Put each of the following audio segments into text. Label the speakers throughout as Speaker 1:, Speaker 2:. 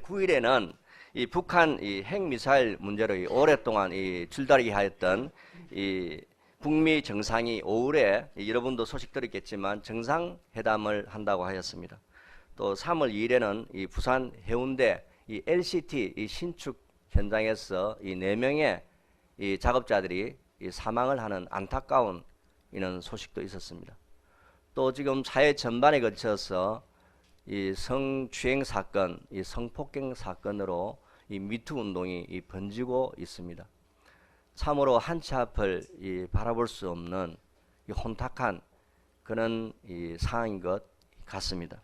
Speaker 1: 9일에는 이 북한 이 핵미사일 문제로 오랫동안 이 줄다리기 하였던 이 북미 정상이 5월에 여러분도 소식 들었겠지만 정상회담을 한다고 하였습니다. 또 3월 2일에는 이 부산 해운대 이 LCT 이 신축 현장에서 이 4명의 이 작업자들이 이 사망을 하는 안타까운 이런 소식도 있었습니다. 또 지금 사회 전반에 걸쳐서 이 성추행 사건, 이 성폭행 사건으로 이 미투 운동이 이 번지고 있습니다. 참으로 한치 앞을 이 바라볼 수 없는 이 혼탁한 그런 이 상황인 것 같습니다.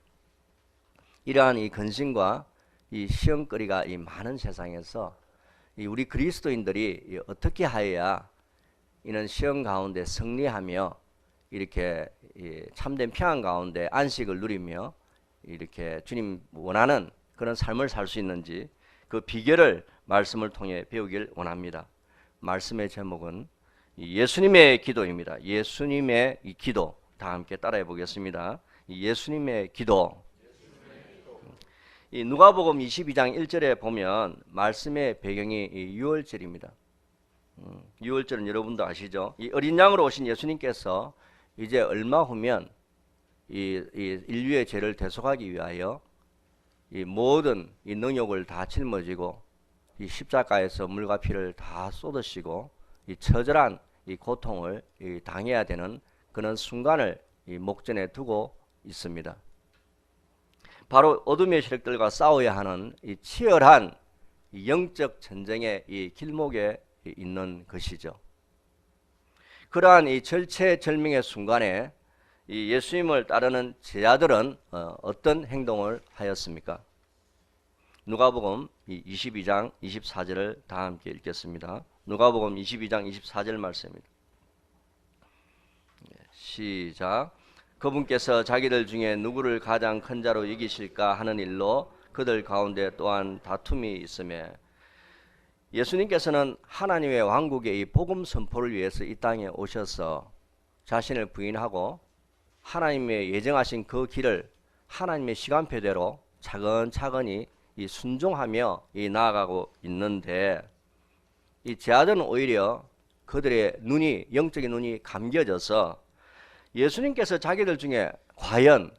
Speaker 1: 이러한 이 근심과 이 시험거리가 이 많은 세상에서 이 우리 그리스도인들이 이 어떻게 하여야 이런 시험 가운데 승리하며 이렇게 이 참된 평안 가운데 안식을 누리며 이렇게 주님 원하는 그런 삶을 살 수 있는지 그 비결을 말씀을 통해 배우길 원합니다. 말씀의 제목은 예수님의 기도입니다. 예수님의 이 기도 다 함께 따라해 보겠습니다. 예수님의 기도. 이 누가복음 22장 1절에 보면 말씀의 배경이 이 유월절입니다. 유월절은 여러분도 아시죠? 이 어린 양으로 오신 예수님께서 이제 얼마 후면 이 인류의 죄를 대속하기 위하여 이 모든 이 능욕을 다 짊어지고 이 십자가에서 물과 피를 다 쏟으시고 이 처절한 이 고통을 이 당해야 되는 그런 순간을 이 목전에 두고 있습니다. 바로 어둠의 세력들과 싸워야 하는 이 치열한 이 영적 전쟁의 이 길목에 있는 것이죠. 그러한 이 절체절명의 순간에 이 예수님을 따르는 제자들은 어떤 행동을 하였습니까? 누가복음 22장 24절을 다 함께 읽겠습니다. 누가복음 22장 24절 말씀입니다. 시작. 그분께서 자기들 중에 누구를 가장 큰 자로 여기실까 하는 일로 그들 가운데 또한 다툼이 있으며 예수님께서는 하나님의 왕국의 이 복음 선포를 위해서 이 땅에 오셔서 자신을 부인하고 하나님의 예정하신 그 길을 하나님의 시간표대로 차근차근히 이 순종하며 이 나아가고 있는데 이 제자들은 오히려 그들의 눈이 영적인 눈이 감겨져서 예수님께서 자기들 중에 과연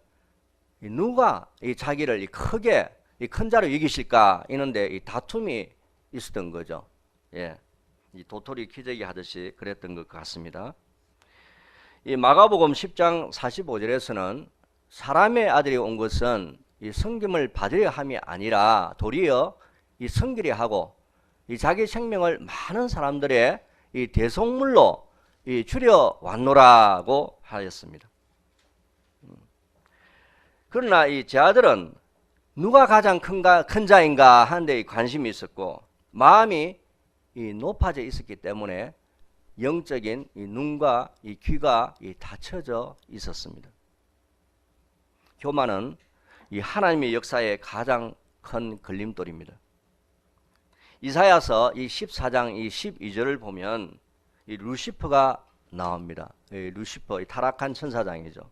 Speaker 1: 누가 이 자기를 이 크게 이 큰 자로 여기실까 이런데 이 다툼이 있었던 거죠. 예, 이 도토리 키재기 하듯이 그랬던 것 같습니다. 이 마가복음 10장 45절에서는 사람의 아들이 온 것은 이 섬김을 받으려 함이 아니라 도리어 이 섬기려 하고 이 자기 생명을 많은 사람들의 이 대속물로 이 줄여 왔노라고 하였습니다. 그러나 이 제자들은 누가 가장 큰 자인가 하는데 관심이 있었고 마음이 이 높아져 있었기 때문에 영적인 이 눈과 이 귀가 이 닫혀져 있었습니다. 교만은 이 하나님의 역사의 가장 큰 걸림돌입니다. 이사야서 이 14장 이 12절을 보면 이 루시퍼가 나옵니다. 이 루시퍼 이 타락한 천사장이죠.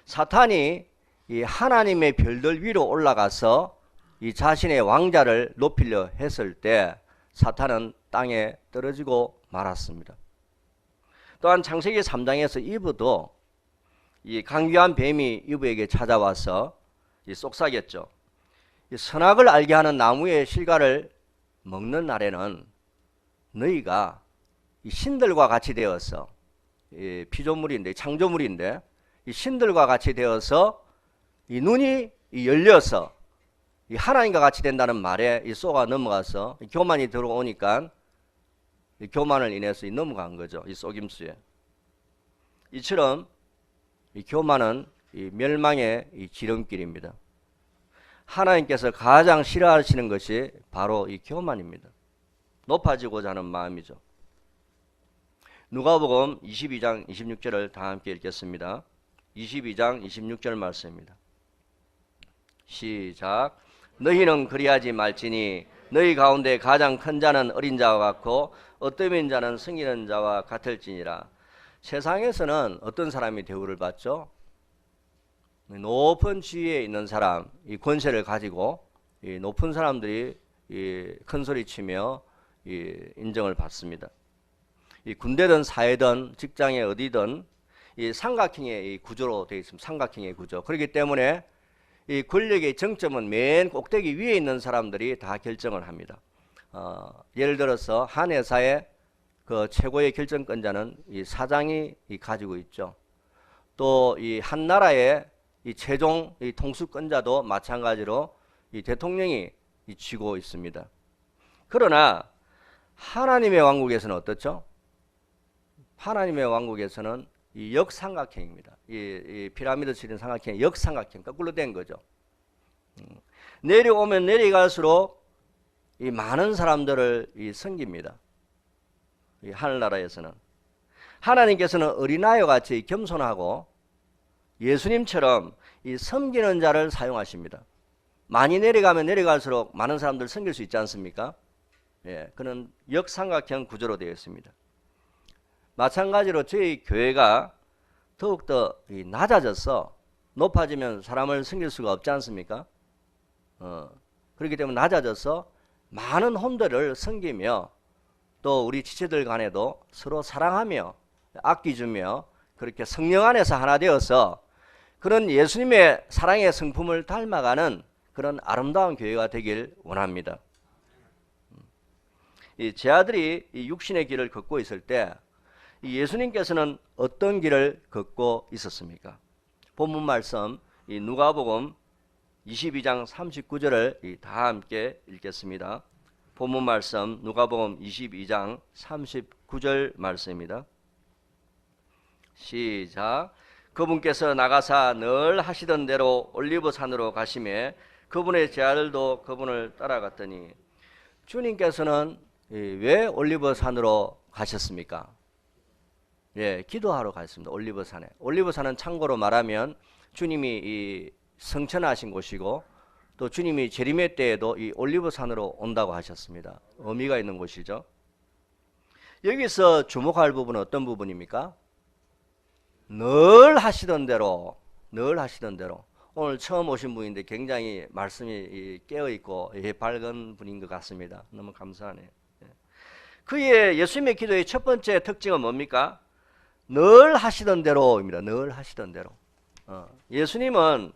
Speaker 1: 사탄이 이 하나님의 별들 위로 올라가서 이 자신의 왕자를 높이려 했을 때 사탄은 땅에 떨어지고 말았습니다. 또한 창세기 3장에서 이브도 이 강귀한 뱀이 이브에게 찾아와서 이 속삭였죠. 이 선악을 알게 하는 나무의 실과를 먹는 날에는 너희가 이 신들과 같이 되어서 이 피조물인데 창조물인데 이 신들과 같이 되어서 이 눈이 열려서 이 하나님과 같이 된다는 말에 이 쏘가 넘어가서 이 교만이 들어오니까 이 교만을 인해서 이 넘어간 거죠. 이 속임수에. 이처럼 이 교만은 이 멸망의 이 지름길입니다. 하나님께서 가장 싫어하시는 것이 바로 이 교만입니다. 높아지고자 하는 마음이죠. 누가복음 22장 26절을 다 함께 읽겠습니다. 22장 26절 말씀입니다. 시작. 너희는 그리하지 말지니 너희 가운데 가장 큰 자는 어린 자와 같고 어떠면 자는 승리는 자와 같을지니라. 세상에서는 어떤 사람이 대우를 받죠? 높은 지위에 있는 사람, 이 권세를 가지고 이 높은 사람들이 큰 소리 치며 인정을 받습니다. 이 군대든 사회든 직장에 어디든 이 삼각형의 이 구조로 되어 있습니다. 삼각형의 구조. 그렇기 때문에 이 권력의 정점은 맨 꼭대기 위에 있는 사람들이 다 결정을 합니다. 예를 들어서 한 회사의 그 최고의 결정권자는 이 사장이 가지고 있죠. 또 이 한 나라의 이 최종 이 통수권자도 마찬가지로 이 대통령이 쥐고 있습니다. 그러나 하나님의 왕국에서는 어떻죠? 하나님의 왕국에서는 이 역삼각형입니다. 이 피라미드처럼 삼각형이 역삼각형, 거꾸로 된 거죠. 내려오면 내려갈수록 이 많은 사람들을 섬깁니다. 이 하늘나라에서는 하나님께서는 어린아이와 같이 겸손하고 예수님처럼 이 섬기는 자를 사용하십니다. 많이 내려가면 내려갈수록 많은 사람들을 섬길 수 있지 않습니까? 예, 그는 역삼각형 구조로 되어 있습니다. 마찬가지로 저희 교회가 더욱더 낮아져서 높아지면 사람을 섬길 수가 없지 않습니까? 그렇기 때문에 낮아져서 많은 혼들을 섬기며 또 우리 지체들 간에도 서로 사랑하며 아끼주며 그렇게 성령 안에서 하나 되어서 그런 예수님의 사랑의 성품을 닮아가는 그런 아름다운 교회가 되길 원합니다. 제 아들이 이 육신의 길을 걷고 있을 때 예수님께서는 어떤 길을 걷고 있었습니까? 본문 말씀 누가복음 22장 39절을 다 함께 읽겠습니다. 본문 말씀 누가복음 22장 39절 말씀입니다. 시작. 그분께서 나가사 늘 하시던 대로 올리브산으로 가시매 그분의 제자들도 그분을 따라갔더니 주님께서는 왜 올리브산으로 가셨습니까? 예, 기도하러 갔습니다. 올리브산에. 올리브산은 참고로 말하면 주님이 이 성천하신 곳이고 또 주님이 재림의 때에도 이 올리브산으로 온다고 하셨습니다. 의미가 있는 곳이죠. 여기서 주목할 부분은 어떤 부분입니까? 늘 하시던 대로, 늘 하시던 대로. 오늘 처음 오신 분인데 굉장히 말씀이 깨어있고 밝은 분인 것 같습니다. 너무 감사하네요. 그의 예수님의 기도의 첫 번째 특징은 뭡니까? 늘 하시던 대로입니다. 늘 하시던 대로. 예수님은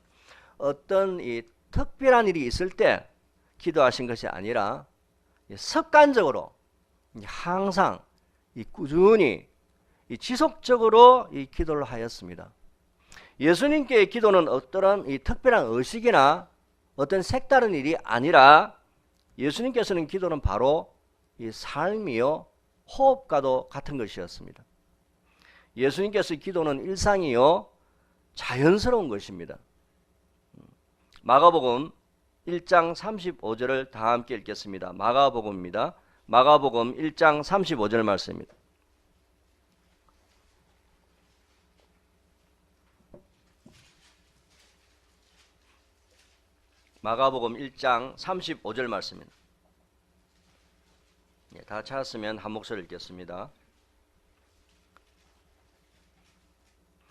Speaker 1: 어떤 이 특별한 일이 있을 때 기도하신 것이 아니라 습관적으로 항상 꾸준히 지속적으로 이 기도를 하였습니다. 예수님께의 기도는 어떠한 이 특별한 의식이나 어떤 색다른 일이 아니라 예수님께서는 기도는 바로 이 삶이요 호흡과도 같은 것이었습니다. 예수님께서 기도는 일상이요 자연스러운 것입니다. 마가복음 1장 35절을 다 함께 읽겠습니다. 마가복음입니다. 마가복음 1장 35절 말씀입니다. 마가복음 1장 35절 말씀입니다. 다 찾았으면 한 목소리 읽겠습니다.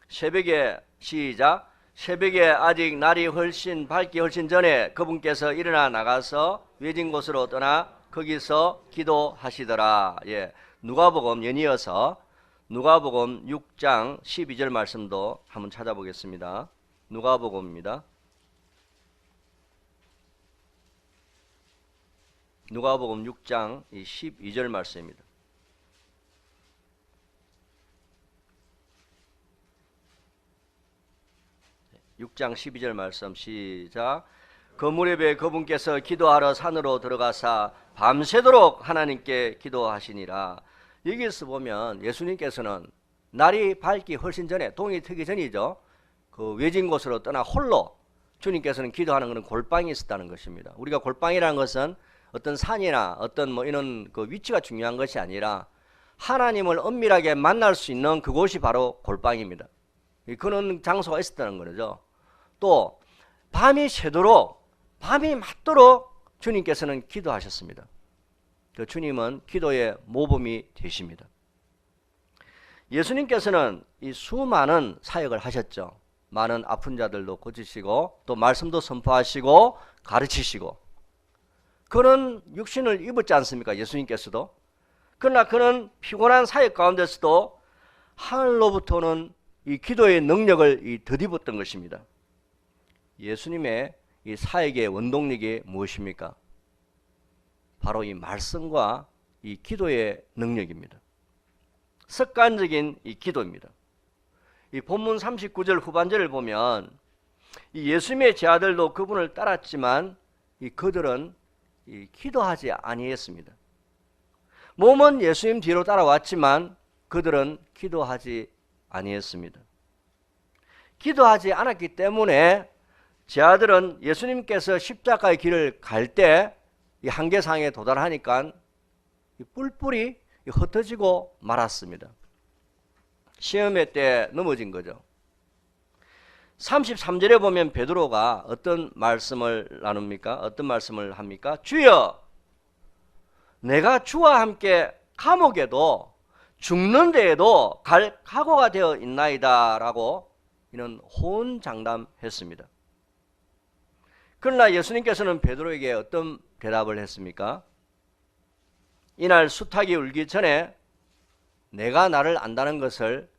Speaker 1: 새벽에 시작. 새벽에 아직 날이 훨씬 밝기 훨씬 전에 그분께서 일어나 나가서 외진 곳으로 떠나 거기서 기도하시더라. 예, 누가복음 연이어서 누가복음 6장 12절 말씀도 한번 찾아보겠습니다. 누가복음입니다. 누가복음 6장 12절 말씀입니다. 네, 6장 12절 말씀 시작. 그 무렵에 그분께서 기도하러 산으로 들어가사 밤새도록 하나님께 기도하시니라. 여기서 보면 예수님께서는 날이 밝기 훨씬 전에, 동이 트기 전이죠. 그 외진 곳으로 떠나 홀로 주님께서는 기도하는 것은 골방이 있었다는 것입니다. 우리가 골방이라는 것은 어떤 산이나 어떤 이런 그 위치가 중요한 것이 아니라 하나님을 엄밀하게 만날 수 있는 그곳이 바로 골방입니다. 그런 장소가 있었다는 거죠. 또 밤이 새도록, 밤이 맞도록 주님께서는 기도하셨습니다. 그 주님은 기도의 모범이 되십니다. 예수님께서는 이 수많은 사역을 하셨죠. 많은 아픈 자들도 고치시고 또 말씀도 선포하시고 가르치시고 그런 육신을 입었지 않습니까? 예수님께서도. 그러나 그는 피곤한 사역 가운데서도 하늘로부터는 이 기도의 능력을 덧입었던 것입니다. 예수님의 이 사역의 원동력이 무엇입니까? 바로 이 말씀과 이 기도의 능력입니다. 습관적인 이 기도입니다. 이 본문 39절 후반절을 보면 이 예수님의 제자들도 그분을 따랐지만 그들은 기도하지 아니했습니다. 몸은 예수님 뒤로 따라왔지만 그들은 기도하지 아니했습니다. 기도하지 않았기 때문에 제자들은 예수님께서 십자가의 길을 갈 때 이 한계상에 도달하니까 뿔뿔이 흩어지고 말았습니다. 시험회 때 넘어진 거죠. 33절에 보면 베드로가 어떤 말씀을 나눕니까? 어떤 말씀을 합니까? 주여, 내가 주와 함께 감옥에도 죽는 데에도 갈 각오가 되어 있나이다 라고 이는 호언장담했습니다. 그러나 예수님께서는 베드로에게 어떤 대답을 했습니까? 이날 수탉이 울기 전에 내가 나를 안다는 것을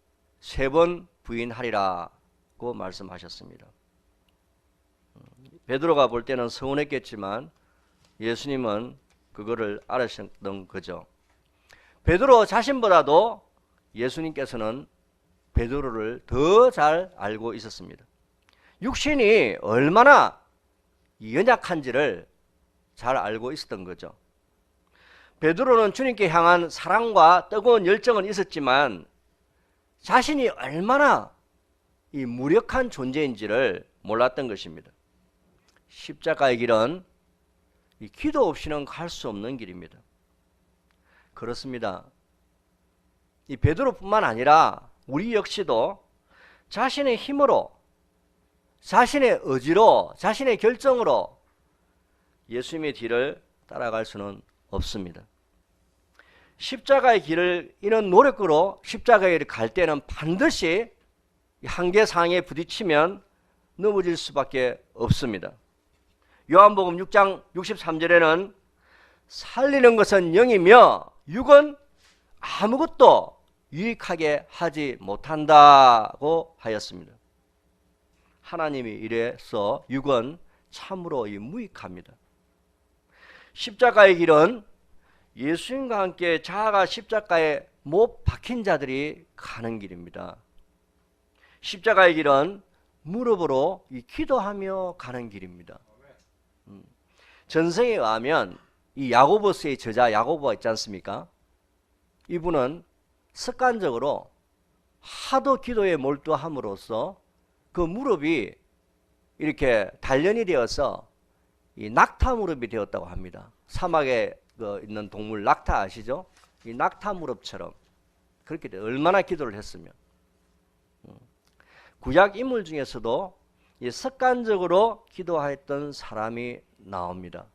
Speaker 1: 3번 부인하리라고 말씀하셨습니다. 베드로가 볼 때는 서운했겠지만 예수님은 그거를 알으셨던 거죠. 베드로 자신보다도 예수님께서는 베드로를 더 잘 알고 있었습니다. 육신이 얼마나 연약한지를 잘 알고 있었던 거죠. 베드로는 주님께 향한 사랑과 뜨거운 열정은 있었지만 자신이 얼마나 이 무력한 존재인지를 몰랐던 것입니다. 십자가의 길은 이 기도 없이는 갈 수 없는 길입니다. 그렇습니다. 이 베드로뿐만 아니라 우리 역시도 자신의 힘으로, 자신의 의지로, 자신의 결정으로 예수님의 뒤를 따라갈 수는 없습니다. 십자가의 길을 이런 노력으로 십자가의 길을 갈 때는 반드시 한계상에 부딪히면 넘어질 수밖에 없습니다. 요한복음 6장 63절에는 살리는 것은 영이며 육은 아무것도 유익하게 하지 못한다고 하였습니다. 하나님이 이래서 육은 참으로 무익합니다. 십자가의 길은 예수님과 함께 자아가 십자가에 못 박힌 자들이 가는 길입니다. 십자가의 길은 무릎으로 기도하며 가는 길입니다. 전성에 의하면 이 야고보서의 저자 야고보가 있지 않습니까? 이분은 습관적으로 하도 기도에 몰두함으로써 그 무릎이 이렇게 단련이 되어서 이 낙타 무릎이 되었다고 합니다. 사막에 있는 동물 낙타 아시죠? 이 낙타 무릎처럼 그렇게 돼. 얼마나 기도를 했으면. 구약 인물 중에서도 이 습관적으로 기도했던 사람이 나옵니다.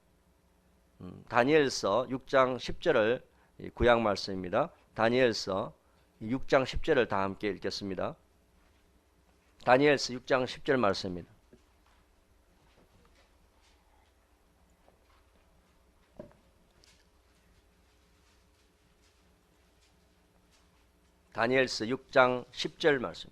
Speaker 1: 다니엘서 6장 10절을 구약 말씀입니다. 다니엘서 6장 10절을 다 함께 읽겠습니다. 다니엘서 6장 10절 말씀입니다. 다니엘서 6장 10절 말씀.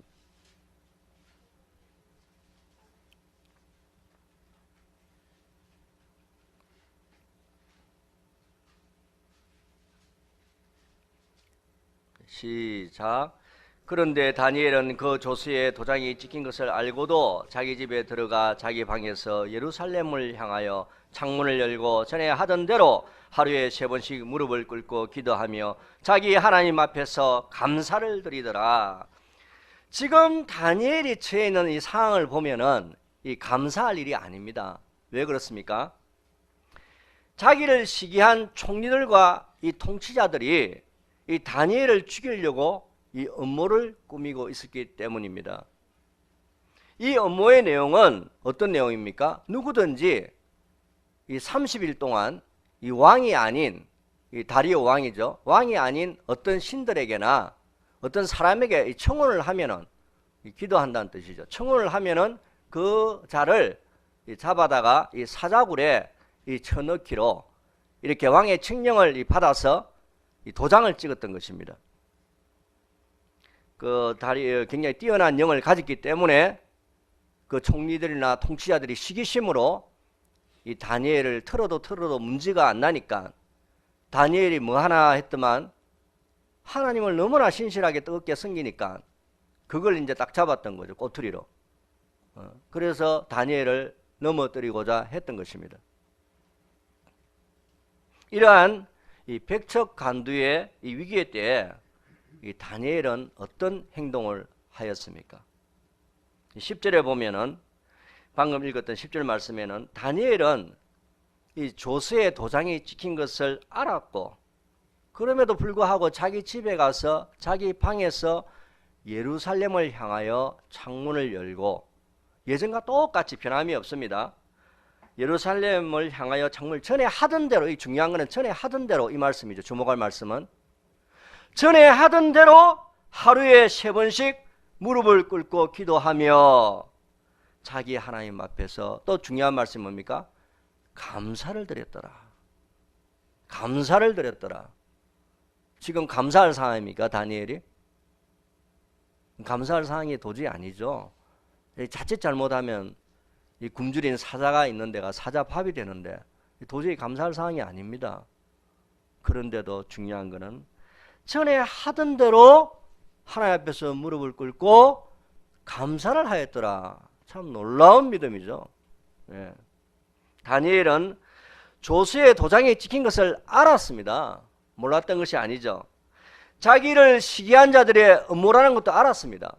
Speaker 1: 시작. 그런데 다니엘은 그 조수의 도장이 찍힌 것을 알고도 자기 집에 들어가 자기 방에서 예루살렘을 향하여 창문을 열고 전에 하던 대로 하루에 3번씩 무릎을 꿇고 기도하며 자기 하나님 앞에서 감사를 드리더라. 지금 다니엘이 처해 있는 이 상황을 보면은 이 감사할 일이 아닙니다. 왜 그렇습니까? 자기를 시기한 총리들과 이 통치자들이 이 다니엘을 죽이려고 이 음모를 꾸미고 있었기 때문입니다. 이 음모의 내용은 어떤 내용입니까? 누구든지 이 30일 동안 이 왕이 아닌 이 다리오 왕이죠. 왕이 아닌 어떤 신들에게나 어떤 사람에게 이 청혼을 하면은 기도한다는 뜻이죠. 청혼을 하면은 그 자를 잡아다가 이 사자굴에 이 쳐넣기로 이렇게 왕의 칙령을 받아서 이 도장을 찍었던 것입니다. 그 굉장히 뛰어난 영을 가졌기 때문에 그 총리들이나 통치자들이 시기심으로 이 다니엘을 틀어도 문제가 안 나니까 다니엘이 뭐 하나 했더만 하나님을 너무나 신실하게 뜨겁게 섬기니까 그걸 이제 딱 잡았던 거죠. 꼬투리로. 그래서 다니엘을 넘어뜨리고자 했던 것입니다. 이러한 이 백척간두의 이 위기의 때에 이 다니엘은 어떤 행동을 하였습니까? 10절에 보면은 방금 읽었던 10절 말씀에는 다니엘은 이 조서의 도장이 찍힌 것을 알았고 그럼에도 불구하고 자기 집에 가서 자기 방에서 예루살렘을 향하여 창문을 열고 예전과 똑같이 변함이 없습니다. 예루살렘을 향하여 창문을 전에 하던 대로, 이 중요한 거는 전에 하던 대로 이 말씀이죠. 주목할 말씀은 전에 하던 대로 하루에 3번씩 무릎을 꿇고 기도하며 자기 하나님 앞에서 또 중요한 말씀이 뭡니까? 감사를 드렸더라. 감사를 드렸더라. 지금 감사할 상황입니까? 다니엘이? 감사할 상황이 도저히 아니죠. 자칫 잘못하면 이 굶주린 사자가 있는 데가 사자밥이 되는데 도저히 감사할 상황이 아닙니다. 그런데도 중요한 거는 전에 하던 대로 하나님 앞에서 무릎을 꿇고 감사를 하였더라. 참 놀라운 믿음이죠. 예. 다니엘은 조서의 도장이 찍힌 것을 알았습니다. 몰랐던 것이 아니죠. 자기를 시기한 자들의 음모라는 것도 알았습니다.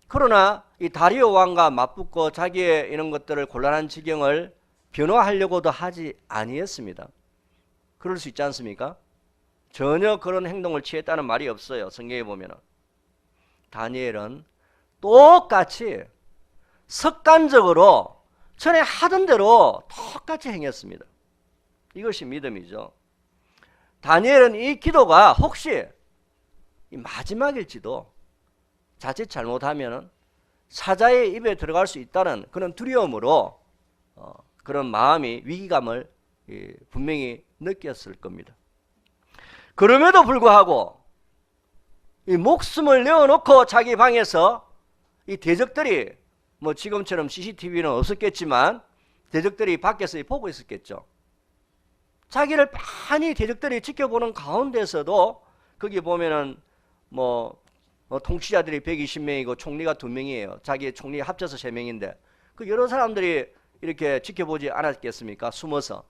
Speaker 1: 그러나 이 다리오 왕과 맞붙고 자기의 이런 것들을 곤란한 지경을 변호하려고도 하지 아니했습니다. 그럴 수 있지 않습니까? 전혀 그런 행동을 취했다는 말이 없어요. 성경에 보면은. 다니엘은 똑같이 습관적으로 전에 하던 대로 똑같이 행했습니다. 이것이 믿음이죠. 다니엘은 이 기도가 혹시 이 마지막일지도 자칫 잘못하면 사자의 입에 들어갈 수 있다는 그런 두려움으로 그런 마음이 위기감을 분명히 느꼈을 겁니다. 그럼에도 불구하고 이 목숨을 내어놓고 자기 방에서 이 대적들이 뭐 지금처럼 CCTV는 없었겠지만 대적들이 밖에서 보고 있었겠죠. 자기를 빤히 대적들이 지켜보는 가운데서도 거기 보면은 뭐 통치자들이 120명이고 총리가 2명이에요. 자기 총리 합쳐서 3명인데 그 여러 사람들이 이렇게 지켜보지 않았겠습니까? 숨어서.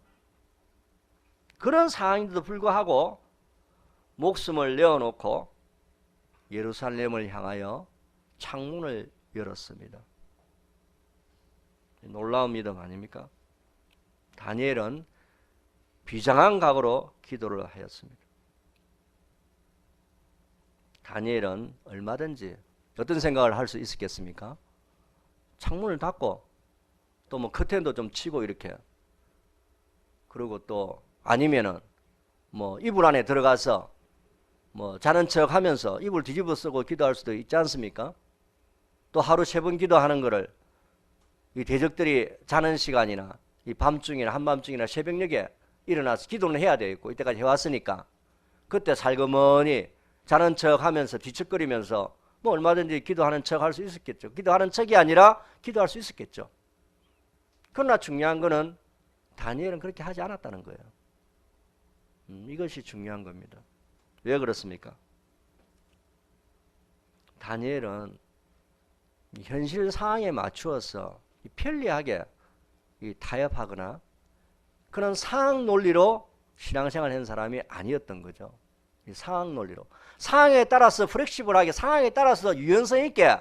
Speaker 1: 그런 상황인데도 불구하고 목숨을 내어놓고 예루살렘을 향하여 창문을 열었습니다. 놀라운 믿음 아닙니까? 다니엘은 비장한 각오로 기도를 하였습니다. 다니엘은 얼마든지 어떤 생각을 할 수 있었겠습니까? 창문을 닫고 또 뭐 커튼도 좀 치고 이렇게, 그리고 또 아니면은 뭐 이불 안에 들어가서 뭐 자는 척 하면서 이불 뒤집어 쓰고 기도할 수도 있지 않습니까? 또 하루 3번 기도하는 거를 이 대적들이 자는 시간이나 이 밤중이나 한밤중이나 새벽녘에 일어나서 기도는 해야 되겠고 이때까지 해왔으니까 그때 살그머니 자는 척 하면서 뒤척거리면서 뭐 얼마든지 기도하는 척 할 수 있었겠죠. 기도하는 척이 아니라 기도할 수 있었겠죠. 그러나 중요한 거는 다니엘은 그렇게 하지 않았다는 거예요. 이것이 중요한 겁니다. 왜 그렇습니까? 다니엘은 현실 상황에 맞추어서 편리하게 타협하거나 그런 상황 논리로 신앙생활을 한 사람이 아니었던 거죠. 상황 논리로, 상황에 따라서 플렉시블하게, 상황에 따라서 유연성 있게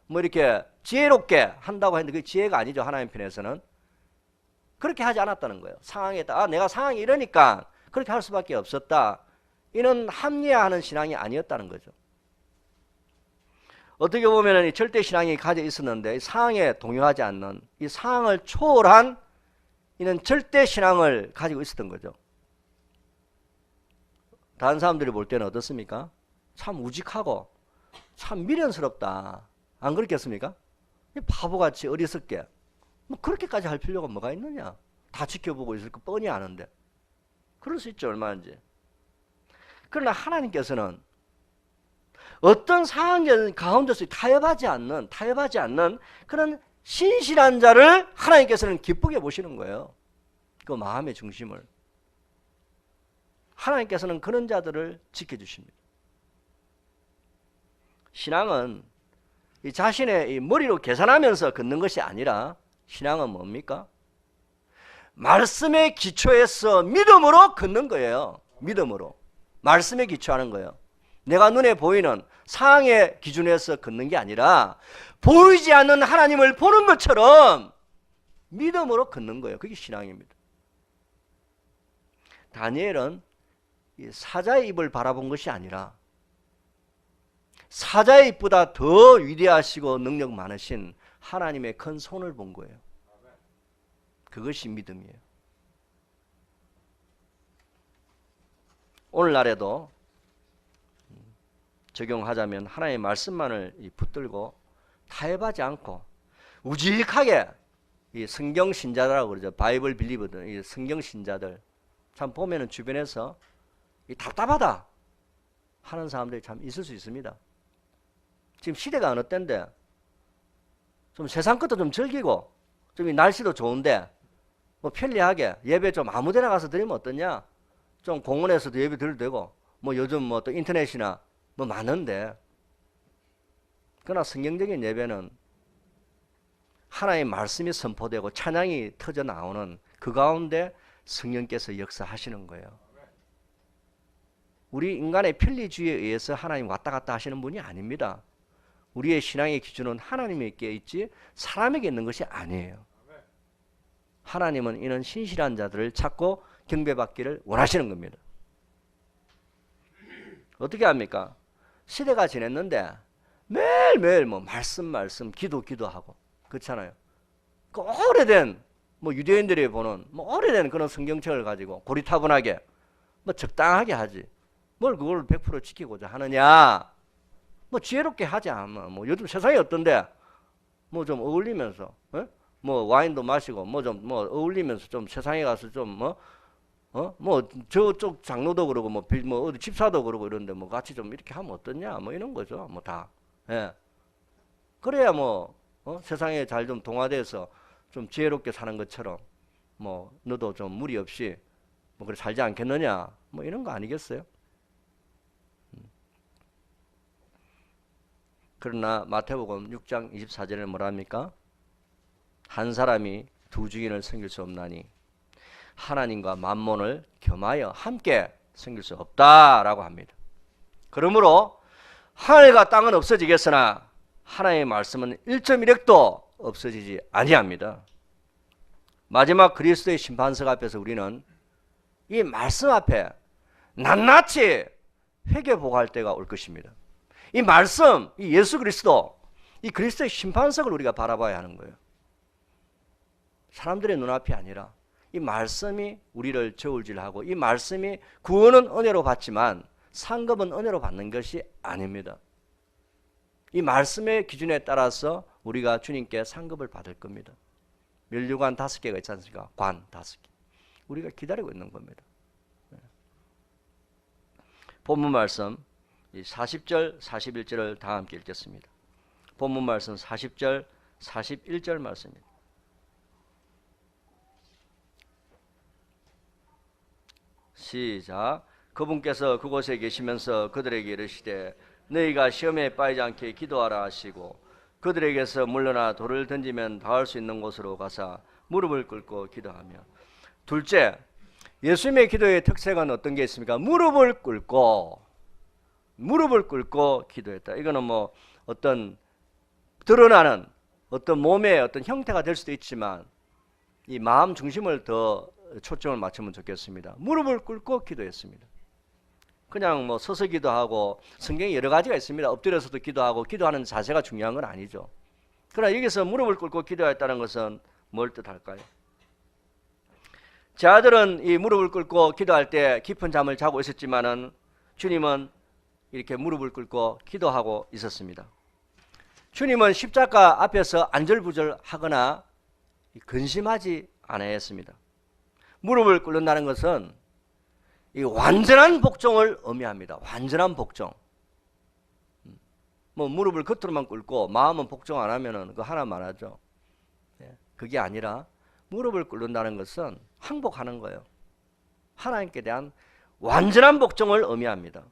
Speaker 1: 뭐 이렇게 지혜롭게 한다고 했는데 그게 지혜가 아니죠. 하나님 편에서는 그렇게 하지 않았다는 거예요. 상황에 따라 내가 상황이 이러니까 그렇게 할 수밖에 없었다, 이는 합리화하는 신앙이 아니었다는 거죠. 어떻게 보면 이 절대 신앙이 가져 있었는데 상황에 동요하지 않는, 이 상황을 초월한 이는 절대 신앙을 가지고 있었던 거죠. 다른 사람들이 볼 때는 어떻습니까? 참 우직하고 참 미련스럽다, 안 그렇겠습니까? 바보같이 어리석게 뭐 그렇게까지 할 필요가 뭐가 있느냐, 다 지켜보고 있을 거 뻔히 아는데. 그럴 수 있죠, 얼마든지. 그러나 하나님께서는 어떤 상황 가운데서 타협하지 않는 그런 신실한 자를 하나님께서는 기쁘게 보시는 거예요. 그 마음의 중심을. 하나님께서는 그런 자들을 지켜주십니다. 신앙은 이 자신의 이 머리로 계산하면서 걷는 것이 아니라 신앙은 뭡니까? 말씀의 기초에서 믿음으로 걷는 거예요. 믿음으로. 말씀에 기초하는 거예요. 내가 눈에 보이는 상황의 기준에서 걷는 게 아니라 보이지 않는 하나님을 보는 것처럼 믿음으로 걷는 거예요. 그게 신앙입니다. 다니엘은 사자의 입을 바라본 것이 아니라 사자의 입보다 더 위대하시고 능력 많으신 하나님의 큰 손을 본 거예요. 그것이 믿음이에요. 오늘날에도 적용하자면 하나님의 말씀만을 붙들고 타협하지 않고 우직하게 이 성경 신자라고 그러죠. 바이블 빌리버들, 이 성경 신자들 참 보면은 주변에서 이 답답하다 하는 사람들이 참 있을 수 있습니다. 지금 시대가 어느 때인데 좀 세상 것도 좀 즐기고 좀 이 날씨도 좋은데 뭐 편리하게 예배 좀 아무데나 가서 드리면 어떠냐? 좀 공원에서도 예배 드려도 되고 뭐 요즘 뭐 또 인터넷이나 뭐 많은데, 그러나 성경적인 예배는 하나님의 말씀이 선포되고 찬양이 터져 나오는 그 가운데 성령께서 역사하시는 거예요. 우리 인간의 편리주의에 의해서 하나님 왔다 갔다 하시는 분이 아닙니다. 우리의 신앙의 기준은 하나님에게 있지 사람에게 있는 것이 아니에요. 하나님은 이런 신실한 자들을 찾고 경배받기를 원하시는 겁니다. 어떻게 합니까? 시대가 지냈는데 매일매일 뭐 말씀 기도하고 그렇잖아요. 그 오래된 뭐 유대인들이 보는 뭐 오래된 그런 성경책을 가지고 고리타분하게 뭐 적당하게 하지 뭘 그걸 100% 지키고자 하느냐. 뭐 지혜롭게 하자. 뭐 요즘 세상이 어떤데 뭐 좀 어울리면서 뭐 와인도 마시고 뭐 좀 뭐 어울리면서 좀 세상에 가서 좀 뭐 저쪽 장로도 그러고 뭐 어디 집사도 그러고 이런데 뭐 같이 좀 이렇게 하면 어떠냐 뭐 이런 거죠. 뭐 다. 예. 그래야 뭐 세상에 잘 좀 동화돼서 좀 지혜롭게 사는 것처럼 뭐 너도 좀 무리 없이 뭐 그래 살지 않겠느냐 뭐 이런 거 아니겠어요? 그러나 마태복음 6장 24절에 뭐라 합니까? 한 사람이 두 주인을 섬길 수 없나니 하나님과 만몬을 겸하여 함께 섬길 수 없다라고 합니다. 그러므로 하늘과 땅은 없어지겠으나 하나님의 말씀은 1.1핵도 없어지지 아니합니다. 마지막 그리스도의 심판석 앞에서 우리는 이 말씀 앞에 낱낱이 회개보고할 때가 올 것입니다. 이 말씀, 이 예수 그리스도, 이 그리스도의 심판석을 우리가 바라봐야 하는 거예요. 사람들의 눈앞이 아니라 이 말씀이 우리를 저울질하고 이 말씀이 구원은 은혜로 받지만 상급은 은혜로 받는 것이 아닙니다. 이 말씀의 기준에 따라서 우리가 주님께 상급을 받을 겁니다. 면류관 5개가 있지 않습니까? 관 5개. 우리가 기다리고 있는 겁니다. 본문 말씀 40절, 41절을 다 함께 읽겠습니다. 본문 말씀 40절, 41절 말씀입니다. 시작. 그분께서 그곳에 계시면서 그들에게 이르시되 너희가 시험에 빠지지 않게 기도하라 하시고 그들에게서 물러나 돌을 던지면 닿을 수 있는 곳으로 가사 무릎을 꿇고 기도하며. 둘째, 예수님의 기도의 특색은 어떤 게 있습니까? 무릎을 꿇고 기도했다. 이거는 뭐 어떤 드러나는 어떤 몸의 어떤 형태가 될 수도 있지만 이 마음 중심을 더 초점을 맞추면 좋겠습니다. 무릎을 꿇고 기도했습니다. 그냥 뭐 서서 기도하고 성경에 여러 가지가 있습니다. 엎드려서도 기도하고 기도하는 자세가 중요한 건 아니죠. 그러나 여기서 무릎을 꿇고 기도했다는 것은 뭘 뜻할까요? 제 아들은 이 무릎을 꿇고 기도할 때 깊은 잠을 자고 있었지만은 주님은 이렇게 무릎을 꿇고 기도하고 있었습니다. 주님은 십자가 앞에서 안절부절하거나 근심하지 않아야 했습니다. 무릎을 꿇는다는 것은 이 완전한 복종을 의미합니다. 완전한 복종. 뭐 무릎을 겉으로만 꿇고 마음은 복종 안 하면은 그거 하나만 하죠. 그게 아니라 무릎을 꿇는다는 것은 항복하는 거예요. 하나님께 대한 완전한 복종을 의미합니다.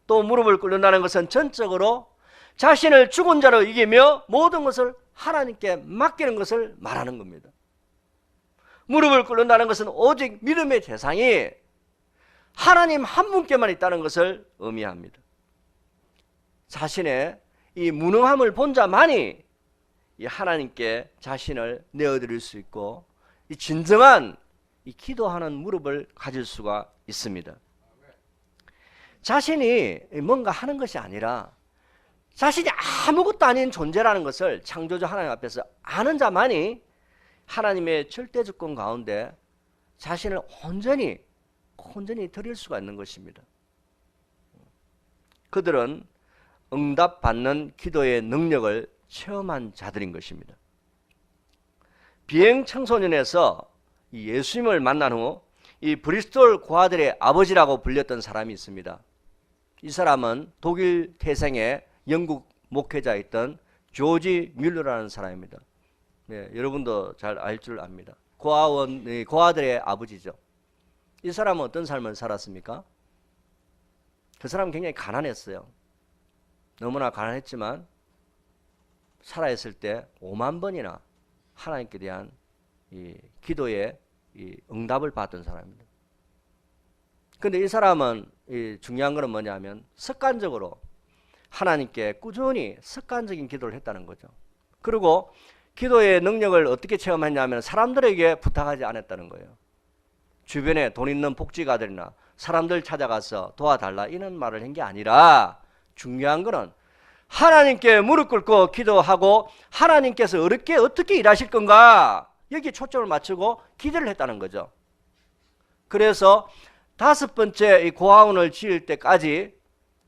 Speaker 1: 또 무릎을 꿇는다는 것은 전적으로 자신을 죽은 자로 이기며 모든 것을 하나님께 맡기는 것을 말하는 겁니다. 무릎을 꿇는다는 것은 오직 믿음의 대상이 하나님 한 분께만 있다는 것을 의미합니다. 자신의 이 무능함을 본 자만이 이 하나님께 자신을 내어드릴 수 있고 이 진정한 이 기도하는 무릎을 가질 수가 있습니다. 자신이 뭔가 하는 것이 아니라 자신이 아무것도 아닌 존재라는 것을 창조주 하나님 앞에서 아는 자만이 하나님의 절대 주권 가운데 자신을 온전히 드릴 수가 있는 것입니다. 그들은 응답받는 기도의 능력을 체험한 자들인 것입니다. 비행 청소년에서 예수님을 만난 후 이 브리스톨 고아들의 아버지라고 불렸던 사람이 있습니다. 이 사람은 독일 태생의 영국 목회자였던 조지 뮬러라는 사람입니다. 네, 여러분도 잘 알 줄 압니다. 고아들의 아버지죠. 이 사람은 어떤 삶을 살았습니까? 그 사람은 굉장히 가난했어요. 너무나 가난했지만 살아있을 때 5만 번이나 하나님께 대한 이 기도의 이 응답을 받던 사람입니다. 그런데 이 사람은 중요한 것은 뭐냐면 습관적으로 하나님께 꾸준히 습관적인 기도를 했다는 거죠. 그리고 기도의 능력을 어떻게 체험했냐면 사람들에게 부탁하지 않았다는 거예요. 주변에 돈 있는 복지가들이나 사람들 찾아가서 도와달라 이런 말을 한 게 아니라 중요한 것은 하나님께 무릎 꿇고 기도하고 하나님께서 어떻게 일하실 건가 여기에 초점을 맞추고 기도를 했다는 거죠. 그래서 5번째 이 고아원을 지을 때까지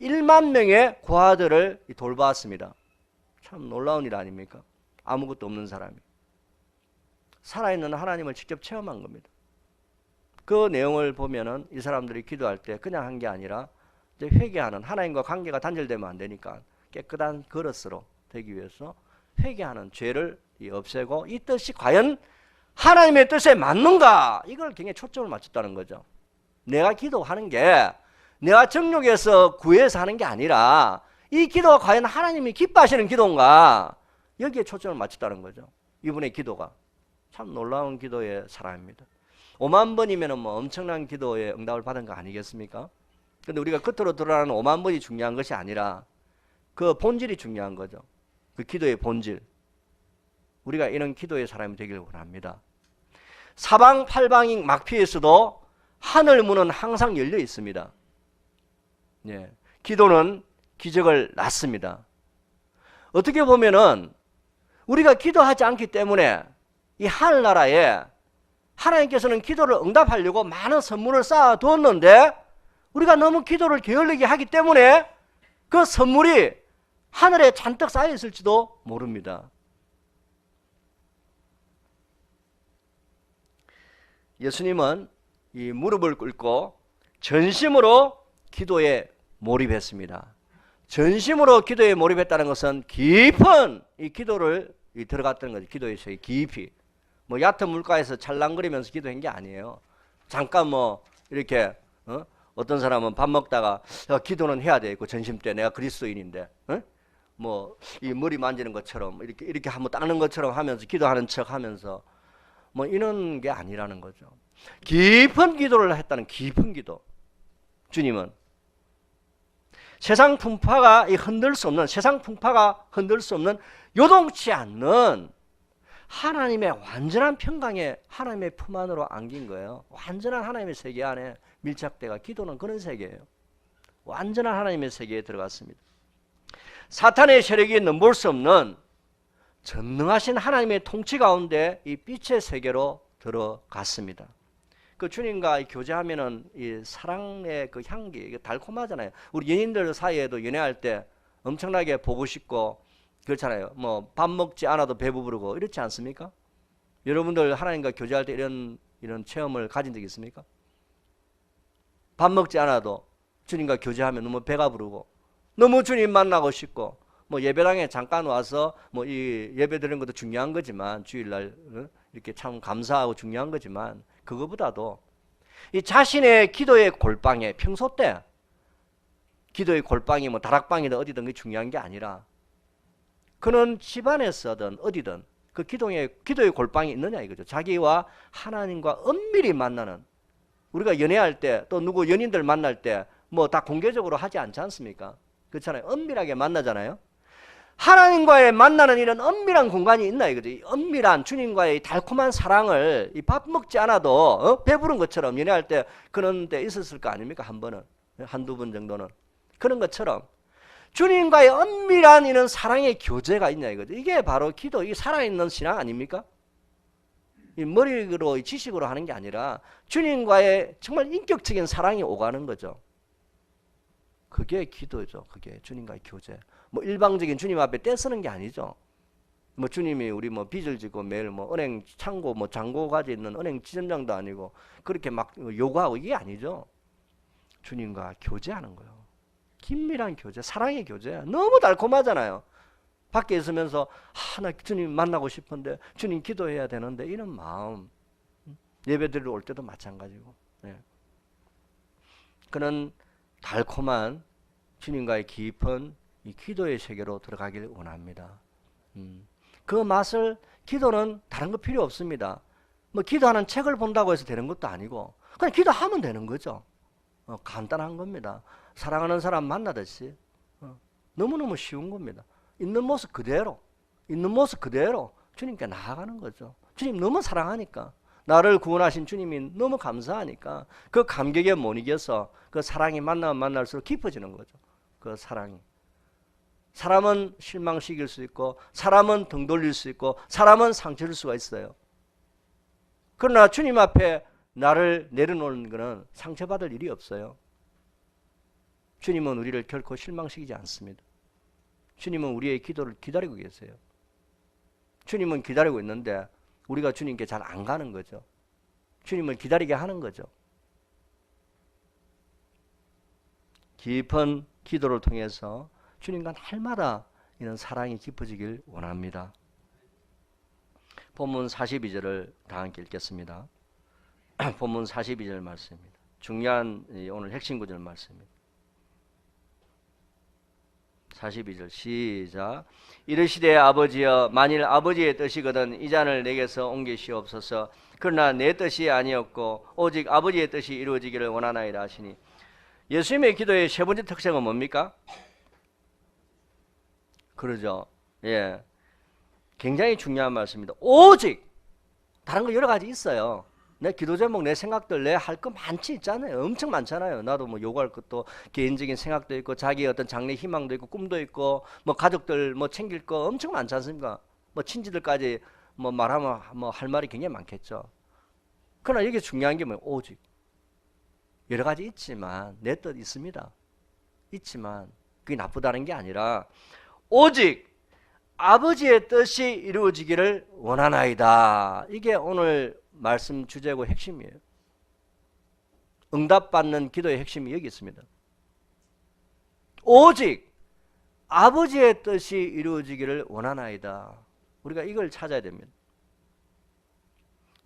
Speaker 1: 1만 명의 고아들을 돌보았습니다. 참 놀라운 일 아닙니까? 아무것도 없는 사람이 살아있는 하나님을 직접 체험한 겁니다. 그 내용을 보면은 이 사람들이 기도할 때 그냥 한 게 아니라 이제 회개하는, 하나님과 관계가 단절되면 안 되니까 깨끗한 그릇으로 되기 위해서 회개하는, 죄를 없애고 이 뜻이 과연 하나님의 뜻에 맞는가, 이걸 굉장히 초점을 맞췄다는 거죠. 내가 기도하는 게 내가 정욕에서 구해서 하는 게 아니라 이 기도가 과연 하나님이 기뻐하시는 기도인가, 여기에 초점을 맞췄다는 거죠. 이분의 기도가 참 놀라운 기도의 사람입니다. 5만 번이면 뭐 엄청난 기도의 응답을 받은 거 아니겠습니까? 그런데 우리가 겉으로 드러나는 5만 번이 중요한 것이 아니라 그 본질이 중요한 거죠. 그 기도의 본질. 우리가 이런 기도의 사람이 되기를 원합니다. 사방팔방인 막피에서도 하늘 문은 항상 열려 있습니다. 예, 기도는 기적을 낳습니다. 어떻게 보면은 우리가 기도하지 않기 때문에 이 하늘나라에 하나님께서는 기도를 응답하려고 많은 선물을 쌓아두었는데 우리가 너무 기도를 게을르게 하기 때문에 그 선물이 하늘에 잔뜩 쌓여 있을지도 모릅니다. 예수님은 이 무릎을 꿇고 전심으로 기도에 몰입했습니다. 전심으로 기도에 몰입했다는 것은 깊은 이 기도를 들어갔다는 거죠. 기도에 깊이. 뭐 얕은 물가에서 찰랑거리면서 기도한 게 아니에요. 잠깐 뭐 이렇게 어떤 사람은 밥 먹다가 기도는 해야 되고 전심 때 내가 그리스도인인데 뭐 이 머리 만지는 것처럼 이렇게 한번 닦는 것처럼 하면서 기도하는 척하면서 뭐 이런 게 아니라는 거죠. 깊은 기도를 했다는 깊은 기도. 주님은 세상 풍파가 흔들 수 없는, 세상 풍파가 흔들 수 없는, 요동치 않는 하나님의 완전한 평강에 하나님의 품 안으로 안긴 거예요. 완전한 하나님의 세계 안에 밀착돼가 기도는 그런 세계예요. 완전한 하나님의 세계에 들어갔습니다. 사탄의 세력이 넘볼 수 없는 전능하신 하나님의 통치 가운데 이 빛의 세계로 들어갔습니다. 그 주님과 교제하면은 이 사랑의 그 향기, 이게 달콤하잖아요. 우리 연인들 사이에도 연애할 때 엄청나게 보고 싶고 그렇잖아요. 뭐 밥 먹지 않아도 배부 부르고 이렇지 않습니까? 여러분들 하나님과 교제할 때 이런 체험을 가진 적 있습니까? 밥 먹지 않아도 주님과 교제하면 너무 배가 부르고 너무 주님 만나고 싶고 뭐 예배당에 잠깐 와서 뭐 이 예배 드리는 것도 중요한 거지만 주일날 이렇게 참 감사하고 중요한 거지만 그거보다도 이 자신의 기도의 골방에 평소 때 기도의 골방이 뭐 다락방이든 어디든 그게 중요한 게 아니라 그는 집안에서든 어디든 그 기도의 골방이 있느냐 이거죠. 자기와 하나님과 엄밀히 만나는, 우리가 연애할 때 또 누구 연인들 만날 때 뭐 다 공개적으로 하지 않지 않습니까? 그렇잖아요. 엄밀하게 만나잖아요. 하나님과의 만나는 이런 엄밀한 공간이 있나 이거죠. 이 엄밀한 주님과의 달콤한 사랑을 이 밥 먹지 않아도 배부른 것처럼 연애할 때 그런 데 있었을 거 아닙니까? 한 번은, 한두 번 정도는. 그런 것처럼 주님과의 엄밀한 이런 사랑의 교제가 있냐 이거죠. 이게 바로 기도, 이게 살아있는 신앙 아닙니까? 이 머리로, 이 지식으로 하는 게 아니라 주님과의 정말 인격적인 사랑이 오가는 거죠. 그게 기도죠. 그게 주님과의 교제. 뭐 일방적인 주님 앞에 떼쓰는 게 아니죠. 뭐 주님이 우리 뭐 빚을 지고 매일 뭐 은행 창고 뭐 잔고 가지고 있는 은행 지점장도 아니고 그렇게 막 요구하고 이게 아니죠. 주님과 교제하는 거예요. 긴밀한 교제, 사랑의 교제. 너무 달콤하잖아요. 밖에 있으면서 나 주님 만나고 싶은데 주님 기도해야 되는데 이런 마음. 예배드리러 올 때도 마찬가지고. 네. 그는 달콤한 주님과의 깊은 이 기도의 세계로 들어가길 원합니다. 그 맛을, 기도는 다른 거 필요 없습니다. 뭐 기도하는 책을 본다고 해서 되는 것도 아니고 그냥 기도하면 되는 거죠. 간단한 겁니다. 사랑하는 사람 만나듯이 너무너무 쉬운 겁니다. 있는 모습 그대로 주님께 나아가는 거죠. 주님 너무 사랑하니까, 나를 구원하신 주님이 너무 감사하니까 그 감격에 못 이겨서 그 사랑이 만나면 만날수록 깊어지는 거죠. 그 사랑이. 사람은 실망시킬 수 있고 사람은 등 돌릴 수 있고 사람은 상처 줄 수가 있어요. 그러나 주님 앞에 나를 내려놓는 것은 상처받을 일이 없어요. 주님은 우리를 결코 실망시키지 않습니다. 주님은 우리의 기도를 기다리고 계세요. 주님은 기다리고 있는데 우리가 주님께 잘 안 가는 거죠. 주님을 기다리게 하는 거죠. 깊은 기도를 통해서 주님과 날마다 이런 사랑이 깊어지길 원합니다. 본문 42절을 다 함께 읽겠습니다. 본문 42절 말씀입니다. 중요한 오늘 핵심 구절 말씀입니다. 42절 시작. 이르시되 아버지여, 만일 아버지의 뜻이거든 이 잔을 내게서 옮기시옵소서. 그러나 내 뜻이 아니었고 오직 아버지의 뜻이 이루어지기를 원하나이다 하시니, 예수님의 기도의 세 번째 특성은 뭡니까? 그러죠. 예, 굉장히 중요한 말씀입니다. 오직, 다른 거 여러 가지 있어요. 내 기도 제목, 내 생각들, 내 할 거 많지 있잖아요. 엄청 많잖아요. 나도 뭐 요구할 것도 개인적인 생각도 있고 자기의 어떤 장래 희망도 있고 꿈도 있고 뭐 가족들 뭐 챙길 거 엄청 많지 않습니까? 뭐 친지들까지 뭐 말하면 뭐 할 말이 굉장히 많겠죠. 그러나 이게 중요한 게 뭐예요? 오직. 여러 가지 있지만 내 뜻 있습니다. 있지만 그게 나쁘다는 게 아니라 오직 아버지의 뜻이 이루어지기를 원하나이다. 이게 오늘 말씀 주제고 핵심이에요. 응답받는 기도의 핵심이 여기 있습니다. 오직 아버지의 뜻이 이루어지기를 원하나이다. 우리가 이걸 찾아야 됩니다.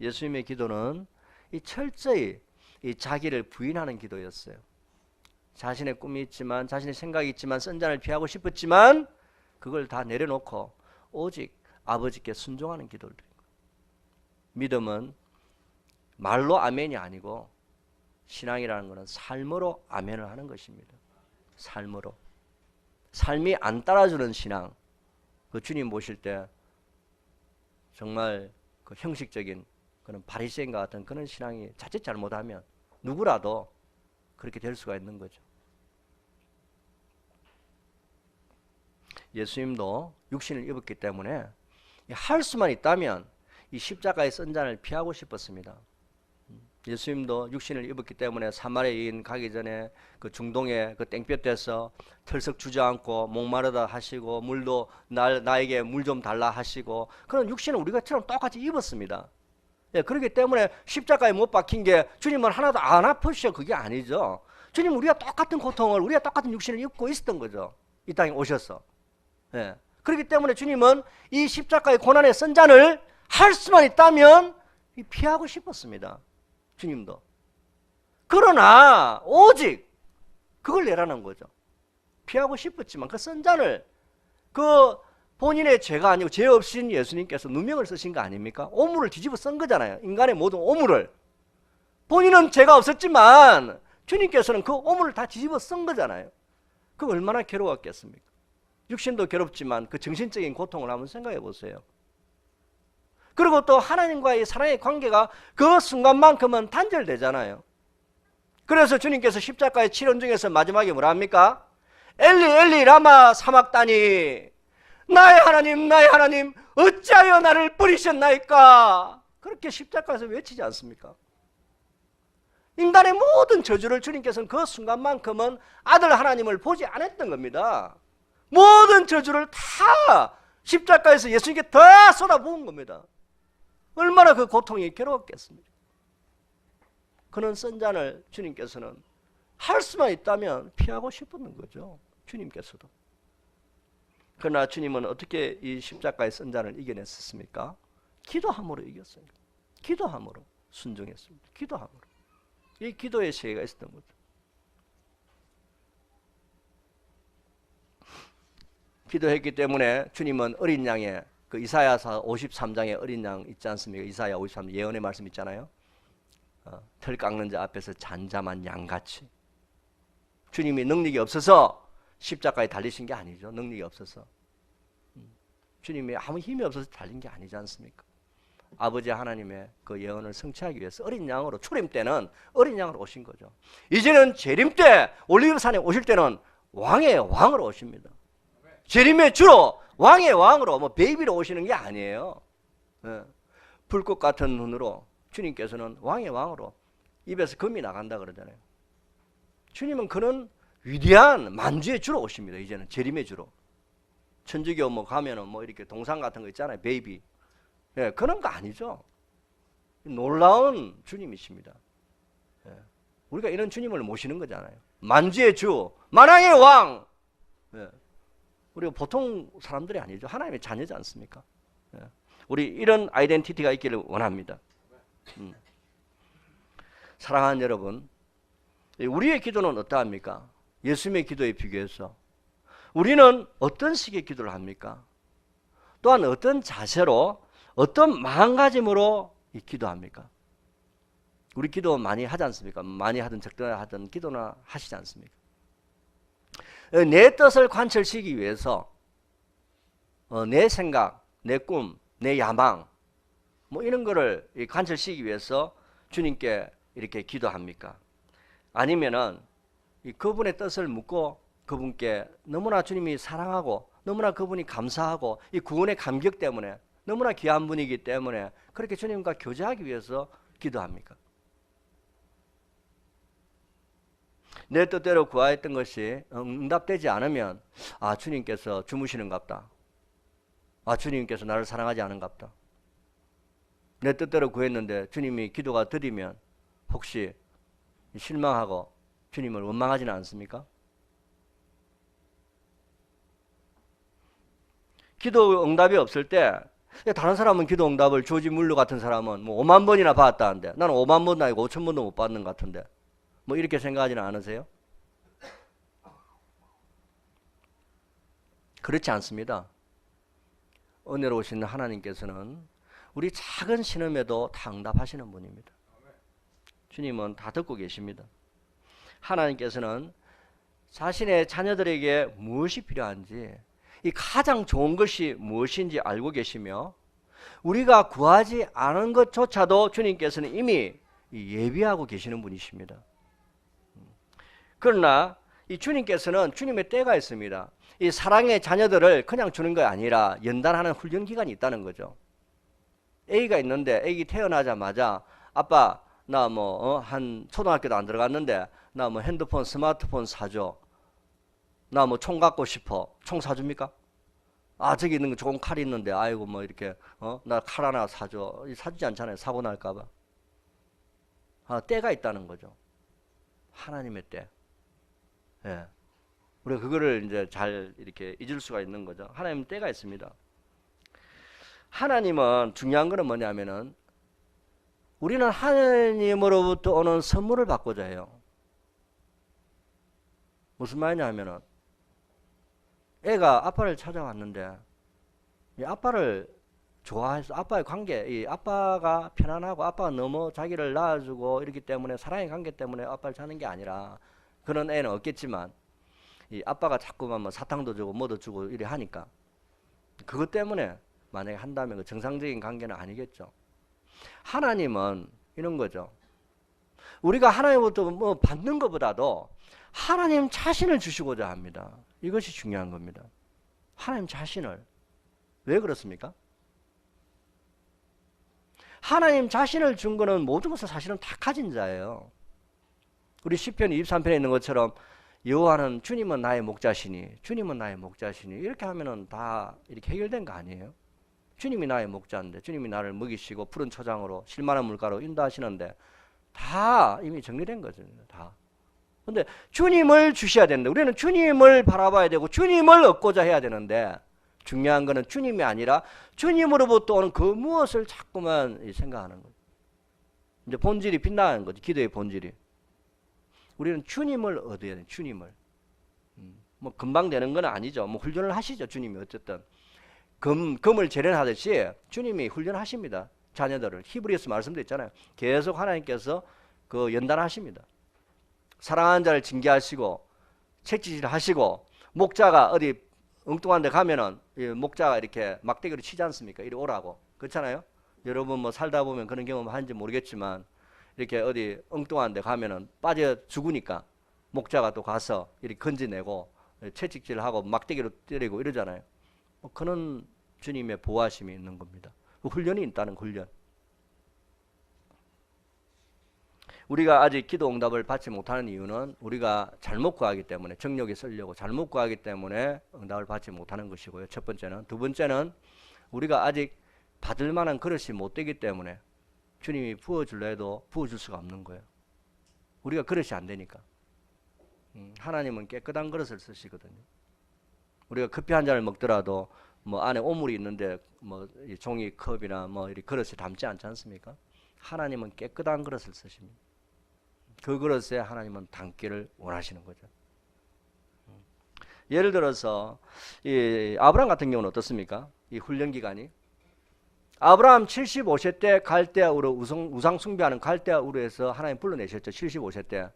Speaker 1: 예수님의 기도는 이 철저히 이 자기를 부인하는 기도였어요. 자신의 꿈이 있지만, 자신의 생각이 있지만, 쓴 잔을 피하고 싶었지만 그걸 다 내려놓고 오직 아버지께 순종하는 기도를 드린 거예요. 믿음은 말로 아멘이 아니고 신앙이라는 것은 삶으로 아멘을 하는 것입니다. 삶으로. 삶이 안 따라주는 신앙, 그 주님 모실 때 정말 그 형식적인 그런 바리새인과 같은 그런 신앙이 자칫 잘못하면 누구라도 그렇게 될 수가 있는 거죠. 예수님도 육신을 입었기 때문에 할 수만 있다면 이 십자가의 쓴 잔을 피하고 싶었습니다. 예수님도 육신을 입었기 때문에 사마리아 여인 가기 전에 그 중동에 그 땡볕에서 털썩 주저앉고 목마르다 하시고 물도 나에게 물 좀 달라 하시고 그런 육신을 우리가처럼 똑같이 입었습니다. 예, 그렇기 때문에 십자가에 못 박힌 게 주님은 하나도 안 아프셔 그게 아니죠. 주님 우리가 똑같은 고통을, 우리가 똑같은 육신을 입고 있었던 거죠. 이 땅에 오셔서. 예. 그렇기 때문에 주님은 이 십자가의 고난의 선잔을 할 수만 있다면 피하고 싶었습니다. 주님도. 그러나 오직 그걸 내라는 거죠. 피하고 싶었지만 그 선잔을, 그 본인의 죄가 아니고 죄 없인 예수님께서 누명을 쓰신 거 아닙니까? 오물을 뒤집어 쓴 거잖아요. 인간의 모든 오물을. 본인은 죄가 없었지만 주님께서는 그 오물을 다 뒤집어 쓴 거잖아요. 그 얼마나 괴로웠겠습니까? 육신도 괴롭지만 그 정신적인 고통을 한번 생각해 보세요. 그리고 또 하나님과의 사랑의 관계가 그 순간만큼은 단절되잖아요. 그래서 주님께서 십자가의 치료 중에서 마지막에 뭐라 합니까? 엘리 엘리 라마 사막다니, 나의 하나님 어찌하여 나를 버리셨나이까? 그렇게 십자가에서 외치지 않습니까? 인간의 모든 저주를 주님께서는 그 순간만큼은 아들 하나님을 보지 않았던 겁니다. 모든 저주를 다 십자가에서 예수님께 다 쏟아부은 겁니다. 얼마나 그 고통이 괴로웠겠습니까? 그런 선잔을 주님께서는 할 수만 있다면 피하고 싶었는 거죠. 주님께서도. 그러나 주님은 어떻게 이 십자가의 선잔을 이겨냈습니까? 기도함으로 이겼어요. 기도함으로 순종했습니다. 기도함으로. 이 기도의 세계가 있었던 거죠. 기도했기 때문에 주님은 어린 양의, 그 이사야서 53장의 어린 양 있지 않습니까? 이사야 53장 예언의 말씀 있잖아요. 털 깎는 자 앞에서 잠잠한 양같이. 주님이 능력이 없어서 십자가에 달리신 게 아니죠. 능력이 없어서. 주님이 아무 힘이 없어서 달린 게 아니지 않습니까? 아버지 하나님의 그 예언을 성취하기 위해서 어린 양으로, 초림 때는 어린 양으로 오신 거죠. 이제는 재림 때, 올리브산에 오실 때는 왕의 왕으로 오십니다. 재림의 주로, 왕의 왕으로, 뭐 베이비로 오시는 게 아니에요. 불꽃 같은 눈으로 주님께서는 왕의 왕으로, 입에서 금이 나간다 그러잖아요. 주님은 그런 위대한 만주의 주로 오십니다. 이제는 재림의 주로. 천주교 뭐 가면은 뭐 이렇게 동상 같은 거 있잖아요. 베이비. 예, 그런 거 아니죠. 놀라운 주님이십니다. 예, 우리가 이런 주님을 모시는 거잖아요. 만주의 주, 만왕의 왕. 예, 우리가 보통 사람들이 아니죠. 하나님의 자녀지 않습니까? 예, 우리 이런 아이덴티티가 있기를 원합니다. 사랑하는 여러분, 우리의 기도는 어떠합니까? 예수님의 기도에 비교해서 우리는 어떤 식의 기도를 합니까? 또한 어떤 자세로, 어떤 마음가짐으로 기도합니까? 우리 기도 많이 하지 않습니까? 많이 하든 적당히 하든 기도나 하시지 않습니까? 내 뜻을 관철시키기 위해서 내 생각, 내 꿈, 내 야망 뭐 이런 거를 관철시키기 위해서 주님께 이렇게 기도합니까? 아니면은 그분의 뜻을 묻고 그분께 너무나 주님이 사랑하고 너무나 그분이 감사하고 이 구원의 감격 때문에 너무나 귀한 분이기 때문에 그렇게 주님과 교제하기 위해서 기도합니까? 내 뜻대로 구하였던 것이 응답되지 않으면 아, 주님께서 주무시는갑다. 아, 주님께서 나를 사랑하지 않은갑다. 내 뜻대로 구했는데 주님이 기도가 드리면 혹시 실망하고 주님을 원망하지는 않습니까? 기도 응답이 없을 때 다른 사람은 기도 응답을 조지 물러 같은 사람은 뭐 5만 번이나 받았다는데 나는 5만 번도 아니고 5천 번도 못 받는 것 같은데 뭐 이렇게 생각하지는 않으세요? 그렇지 않습니다. 은혜로우신 하나님께서는 우리 작은 신음에도 다 응답하시는 분입니다. 주님은 다 듣고 계십니다. 하나님께서는 자신의 자녀들에게 무엇이 필요한지, 이 가장 좋은 것이 무엇인지 알고 계시며 우리가 구하지 않은 것조차도 주님께서는 이미 예비하고 계시는 분이십니다. 그러나 이 주님께서는 주님의 때가 있습니다. 이 사랑의 자녀들을 그냥 주는 게 아니라 연단하는 훈련 기간이 있다는 거죠. 아기가 있는데 아기 태어나자마자 아빠 나 뭐 한 초등학교도 안 들어갔는데 나 뭐 핸드폰 스마트폰 사줘. 나 뭐 총 갖고 싶어. 총 사줍니까? 아, 저기 있는 거 좋은 칼이 있는데 아이고 뭐 이렇게 나 칼 하나 사줘. 사주지 않잖아요. 사고 날까 봐. 아, 때가 있다는 거죠. 하나님의 때. 예. 우리가 그거를 이제 잘 이렇게 잊을 수가 있는 거죠. 하나님 때가 있습니다. 하나님은 중요한 거는 뭐냐면은 우리는 하나님으로부터 오는 선물을 받고자 해요. 무슨 말이냐 하면은 애가 아빠를 찾아왔는데 이 아빠를 좋아해서 아빠의 관계, 이 아빠가 편안하고 아빠가 너무 자기를 낳아주고 이렇기 때문에 사랑의 관계 때문에 아빠를 찾는 게 아니라 그런 애는 없겠지만 이 아빠가 자꾸만 뭐 사탕도 주고 뭐도 주고 이래 하니까 그것 때문에 만약에 한다면 그 정상적인 관계는 아니겠죠. 하나님은 이런 거죠. 우리가 하나님부터 뭐 받는 것보다도 하나님 자신을 주시고자 합니다. 이것이 중요한 겁니다. 하나님 자신을. 왜 그렇습니까? 하나님 자신을 준 거는 모든 것을 사실은 다 가진 자예요. 우리 시편 23편에 있는 것처럼 여호와는 주님은 나의 목자시니 주님은 나의 목자시니 이렇게 하면은 다 이렇게 해결된 거 아니에요? 주님이 나의 목자인데 주님이 나를 먹이시고 푸른 초장으로 실만한 물가로 인도하시는데 다 이미 정리된 거죠. 다. 근데 주님을 주셔야 되는데 우리는 주님을 바라봐야 되고 주님을 얻고자 해야 되는데 중요한 거는 주님이 아니라 주님으로부터 오는 그 무엇을 자꾸만 생각하는 거죠. 이제 본질이 빗나가는 거죠. 기도의 본질이. 우리는 주님을 얻어야 돼요. 주님을. 뭐 금방 되는 건 아니죠. 뭐 훈련을 하시죠. 주님이 어쨌든. 금을 재련하듯이 주님이 훈련하십니다. 자녀들을. 히브리서 말씀도 있잖아요. 계속 하나님께서 그 연단하십니다. 사랑하는 자를 징계하시고 책짓질 하시고 목자가 어디 엉뚱한 데 가면은 목자가 이렇게 막대기로 치지 않습니까? 이리 오라고. 그렇잖아요? 여러분 뭐 살다 보면 그런 경험 하는지 모르겠지만 이렇게 어디 엉뚱한 데 가면은 빠져 죽으니까 목자가 또 가서 이렇게 건지내고 채찍질하고 막대기로 때리고 이러잖아요. 그런 주님의 보호하심이 있는 겁니다. 훈련이 있다는 훈련. 우리가 아직 기도 응답을 받지 못하는 이유는 우리가 잘못 구하기 때문에 정욕이 쏠려고 잘못 구하기 때문에 응답을 받지 못하는 것이고요. 첫 번째는. 두 번째는 우리가 아직 받을 만한 그릇이 못 되기 때문에 주님이 부어줄려 해도 부어줄 수가 없는 거예요. 우리가 그릇이 안 되니까. 하나님은 깨끗한 그릇을 쓰시거든요. 우리가 커피 한 잔을 먹더라도 뭐 안에 오물이 있는데 뭐 종이컵이나 뭐 이렇게 그릇에 담지 않지 않습니까? 하나님은 깨끗한 그릇을 쓰십니다. 그 그릇에 하나님은 담기를 원하시는 거죠. 예를 들어서 이 아브라함 같은 경우는 어떻습니까? 이 훈련 기간이 아브라함 75세 때 갈대아 우르 우상 숭배하는 갈대아 우르에서 하나님 불러내셨죠. 75세 때.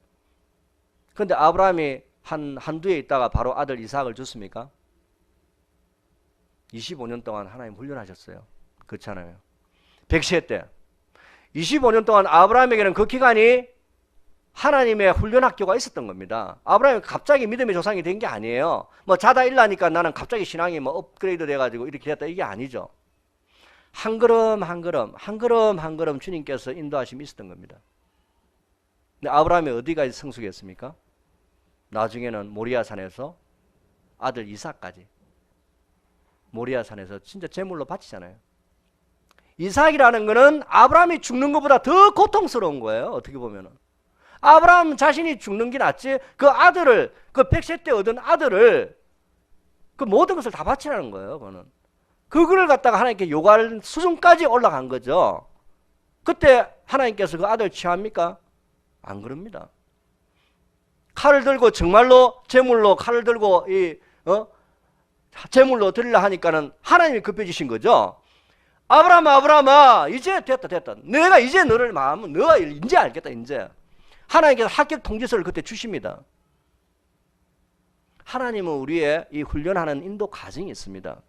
Speaker 1: 그런데 아브라함이 한두에 있다가 바로 아들 이삭을 줬습니까? 25년 동안 하나님 훈련하셨어요. 그렇잖아요. 100세 때 25년 동안 아브라함에게는 그 기간이 하나님의 훈련 학교가 있었던 겁니다. 아브라함이 갑자기 믿음의 조상이 된 게 아니에요. 뭐 자다 일어나니까 나는 갑자기 신앙이 뭐 업그레이드 돼가지고 이렇게 됐다 이게 아니죠. 한 걸음 한 걸음 한 걸음 한 걸음 주님께서 인도하심이 있었던 겁니다. 근데 아브라함이 어디까지 성숙했습니까? 나중에는 모리아산에서 아들 이삭까지 모리아산에서 진짜 제물로 바치잖아요. 이삭이라는 거는 아브라함이 죽는 것보다 더 고통스러운 거예요. 어떻게 보면은 아브라함 자신이 죽는 게 낫지 그 아들을 그 100세 때 얻은 아들을 그 모든 것을 다 바치라는 거예요. 그거는 그거를 갖다가 하나님께 요구할 수준까지 올라간 거죠. 그때 하나님께서 그 아들 취합니까? 안 그럽니다. 칼을 들고 정말로 제물로 칼을 들고 제물로 드리려 하니까는 하나님이 급해지신 거죠. 아브라함아 이제 됐다 내가 이제 너를 마음은 너가 이제 알겠다. 이제 하나님께서 합격 통지서를 그때 주십니다. 하나님은 우리의 이 훈련하는 인도 과정이 있습니다.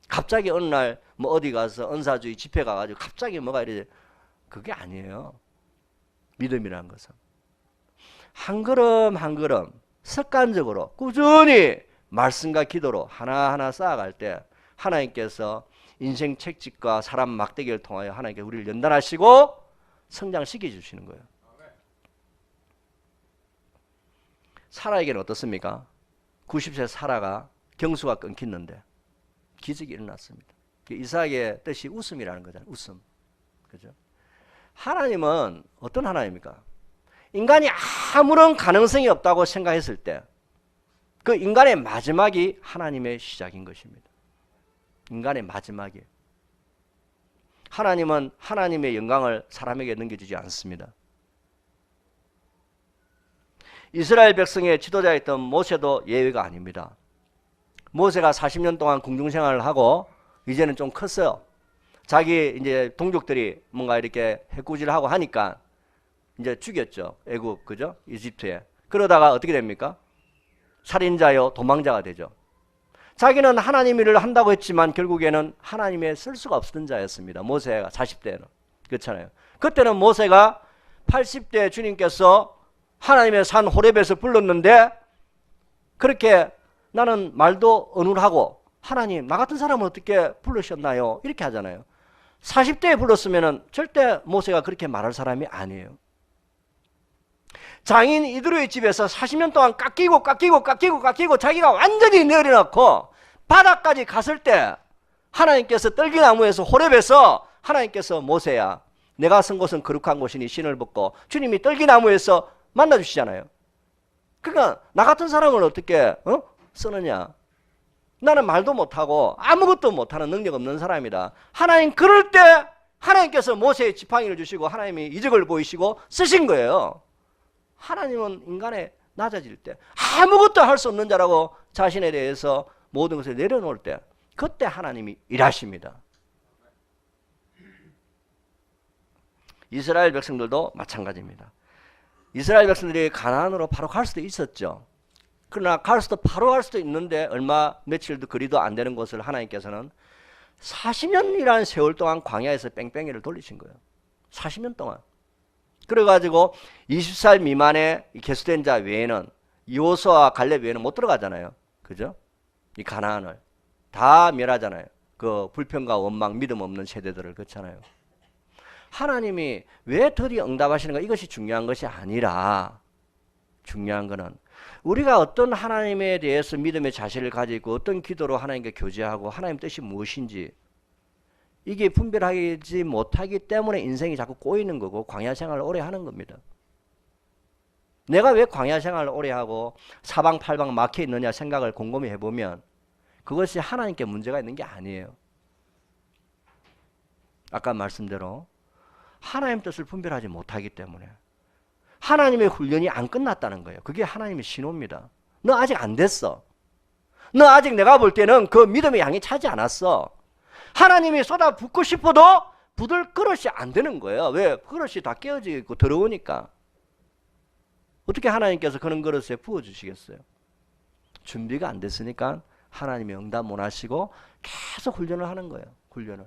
Speaker 1: 갑자기 어느 날 뭐 어디 가서 은사주의 집회 가가지고 갑자기 뭐가 이래 그게 아니에요. 믿음이라는 것은 한 걸음 한 걸음 습관적으로 꾸준히 말씀과 기도로 하나하나 쌓아갈 때 하나님께서 인생 책찍과 사람 막대기를 통하여 하나님께 우리를 연단하시고 성장시켜 주시는 거예요. 사라에게는 어떻습니까? 90세 사라가 경수가 끊겼는데 기적이 일어났습니다. 이삭의 뜻이 웃음이라는 거잖아요. 웃음. 그죠? 하나님은 어떤 하나님입니까? 인간이 아무런 가능성이 없다고 생각했을 때 그 인간의 마지막이 하나님의 시작인 것입니다. 인간의 마지막이에요. 하나님은 하나님의 영광을 사람에게 넘겨주지 않습니다. 이스라엘 백성의 지도자였던 모세도 예외가 아닙니다. 모세가 40년 동안 궁중생활을 하고 이제는 좀 컸어요. 자기 이제 동족들이 뭔가 이렇게 해꾸질하고 하니까 이제 죽였죠. 애굽, 그죠? 이집트에. 그러다가 어떻게 됩니까? 살인자요, 도망자가 되죠. 자기는 하나님 일을 한다고 했지만 결국에는 하나님의 쓸 수가 없었던 자였습니다. 모세가 40대에는. 그렇잖아요. 그때는 모세가 80대 주님께서 하나님의 산 호렙에서 불렀는데 그렇게 나는 말도 어눌하고 하나님 나 같은 사람은 어떻게 부르셨나요? 이렇게 하잖아요. 40대에 불렀으면 절대 모세가 그렇게 말할 사람이 아니에요. 장인 이드로의 집에서 40년 동안 깎이고 자기가 완전히 내려놓고 바닥까지 갔을 때 하나님께서 떨기나무에서 호렙에서 하나님께서 모세야 내가 선 곳은 거룩한 곳이니 신을 벗고 주님이 떨기나무에서 만나주시잖아요. 그러니까 나 같은 사람을 어떻게 쓰느냐. 나는 말도 못하고 아무것도 못하는 능력 없는 사람이다. 하나님 그럴 때 하나님께서 모세의 지팡이를 주시고 하나님이 이적을 보이시고 쓰신 거예요. 하나님은 인간의 낮아질 때 아무것도 할 수 없는 자라고 자신에 대해서 모든 것을 내려놓을 때 그때 하나님이 일하십니다. 이스라엘 백성들도 마찬가지입니다. 이스라엘 백성들이 가나안으로 바로 갈 수도 있었죠. 그러나 바로 갈 수도 있는데 며칠도 거리도 안 되는 곳을 하나님께서는 40년이라는 세월 동안 광야에서 뺑뺑이를 돌리신 거예요. 40년 동안. 그래가지고 20살 미만의 계수된 자 외에는 여호수아와 갈렙 외에는 못 들어가잖아요. 그죠? 이 가나안을 다 멸하잖아요. 그 불평과 원망, 믿음 없는 세대들을. 그렇잖아요. 하나님이 왜 더디 응답하시는가? 이것이 중요한 것이 아니라 중요한 거는 우리가 어떤 하나님에 대해서 믿음의 자세를 가지고 어떤 기도로 하나님께 교제하고 하나님 뜻이 무엇인지 이게 분별하지 못하기 때문에 인생이 자꾸 꼬이는 거고 광야 생활을 오래 하는 겁니다. 내가 왜 광야 생활을 오래 하고 사방팔방 막혀 있느냐 생각을 곰곰이 해보면 그것이 하나님께 문제가 있는 게 아니에요. 아까 말씀대로 하나님 뜻을 분별하지 못하기 때문에 하나님의 훈련이 안 끝났다는 거예요. 그게 하나님의 신호입니다. 너 아직 안 됐어. 너 아직 내가 볼 때는 그 믿음의 양이 차지 않았어. 하나님이 쏟아 붓고 싶어도 붓을 그릇이 안 되는 거예요. 왜? 그릇이 다 깨어져 있고 더러우니까. 어떻게 하나님께서 그런 그릇에 부어주시겠어요? 준비가 안 됐으니까 하나님이 응답 못 하시고 계속 훈련을 하는 거예요. 훈련을.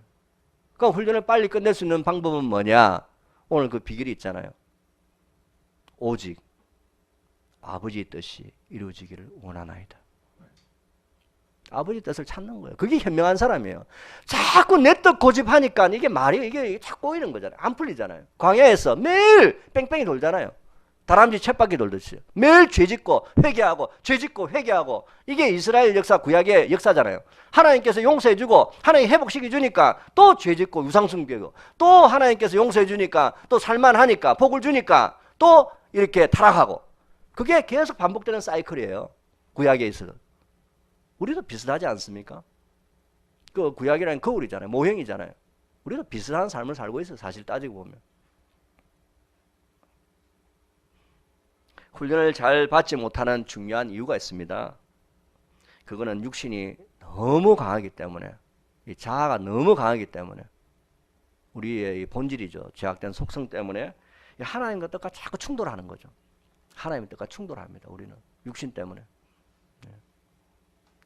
Speaker 1: 그러니까 훈련을 빨리 끝낼 수 있는 방법은 뭐냐? 오늘 그 비결이 있잖아요. 오직 아버지의 뜻이 이루어지기를 원하나이다. 아버지 뜻을 찾는 거예요. 그게 현명한 사람이에요. 자꾸 내 뜻 고집하니까 이게 자꾸 꼬이는 거잖아요. 안 풀리잖아요. 광야에서 매일 뺑뺑이 돌잖아요. 다람쥐 쳇바퀴 돌듯이 매일 죄짓고 회개하고 죄짓고 회개하고 이게 이스라엘 역사 구약의 역사잖아요. 하나님께서 용서해주고 하나님 회복시켜주니까 또 죄짓고 유상숭배고 또 하나님께서 용서해주니까 또 살만하니까 복을 주니까 또 이렇게 타락하고 그게 계속 반복되는 사이클이에요. 구약에 있어서. 우리도 비슷하지 않습니까? 그 구약이라는 거울이잖아요. 모형이잖아요. 우리도 비슷한 삶을 살고 있어요. 사실 따지고 보면. 훈련을 잘 받지 못하는 중요한 이유가 있습니다. 그거는 육신이 너무 강하기 때문에 이 자아가 너무 강하기 때문에 우리의 이 본질이죠. 죄악된 속성 때문에 하나님과 뜻과 자꾸 충돌하는 거죠. 하나님의 뜻과 충돌합니다. 우리는 육신 때문에.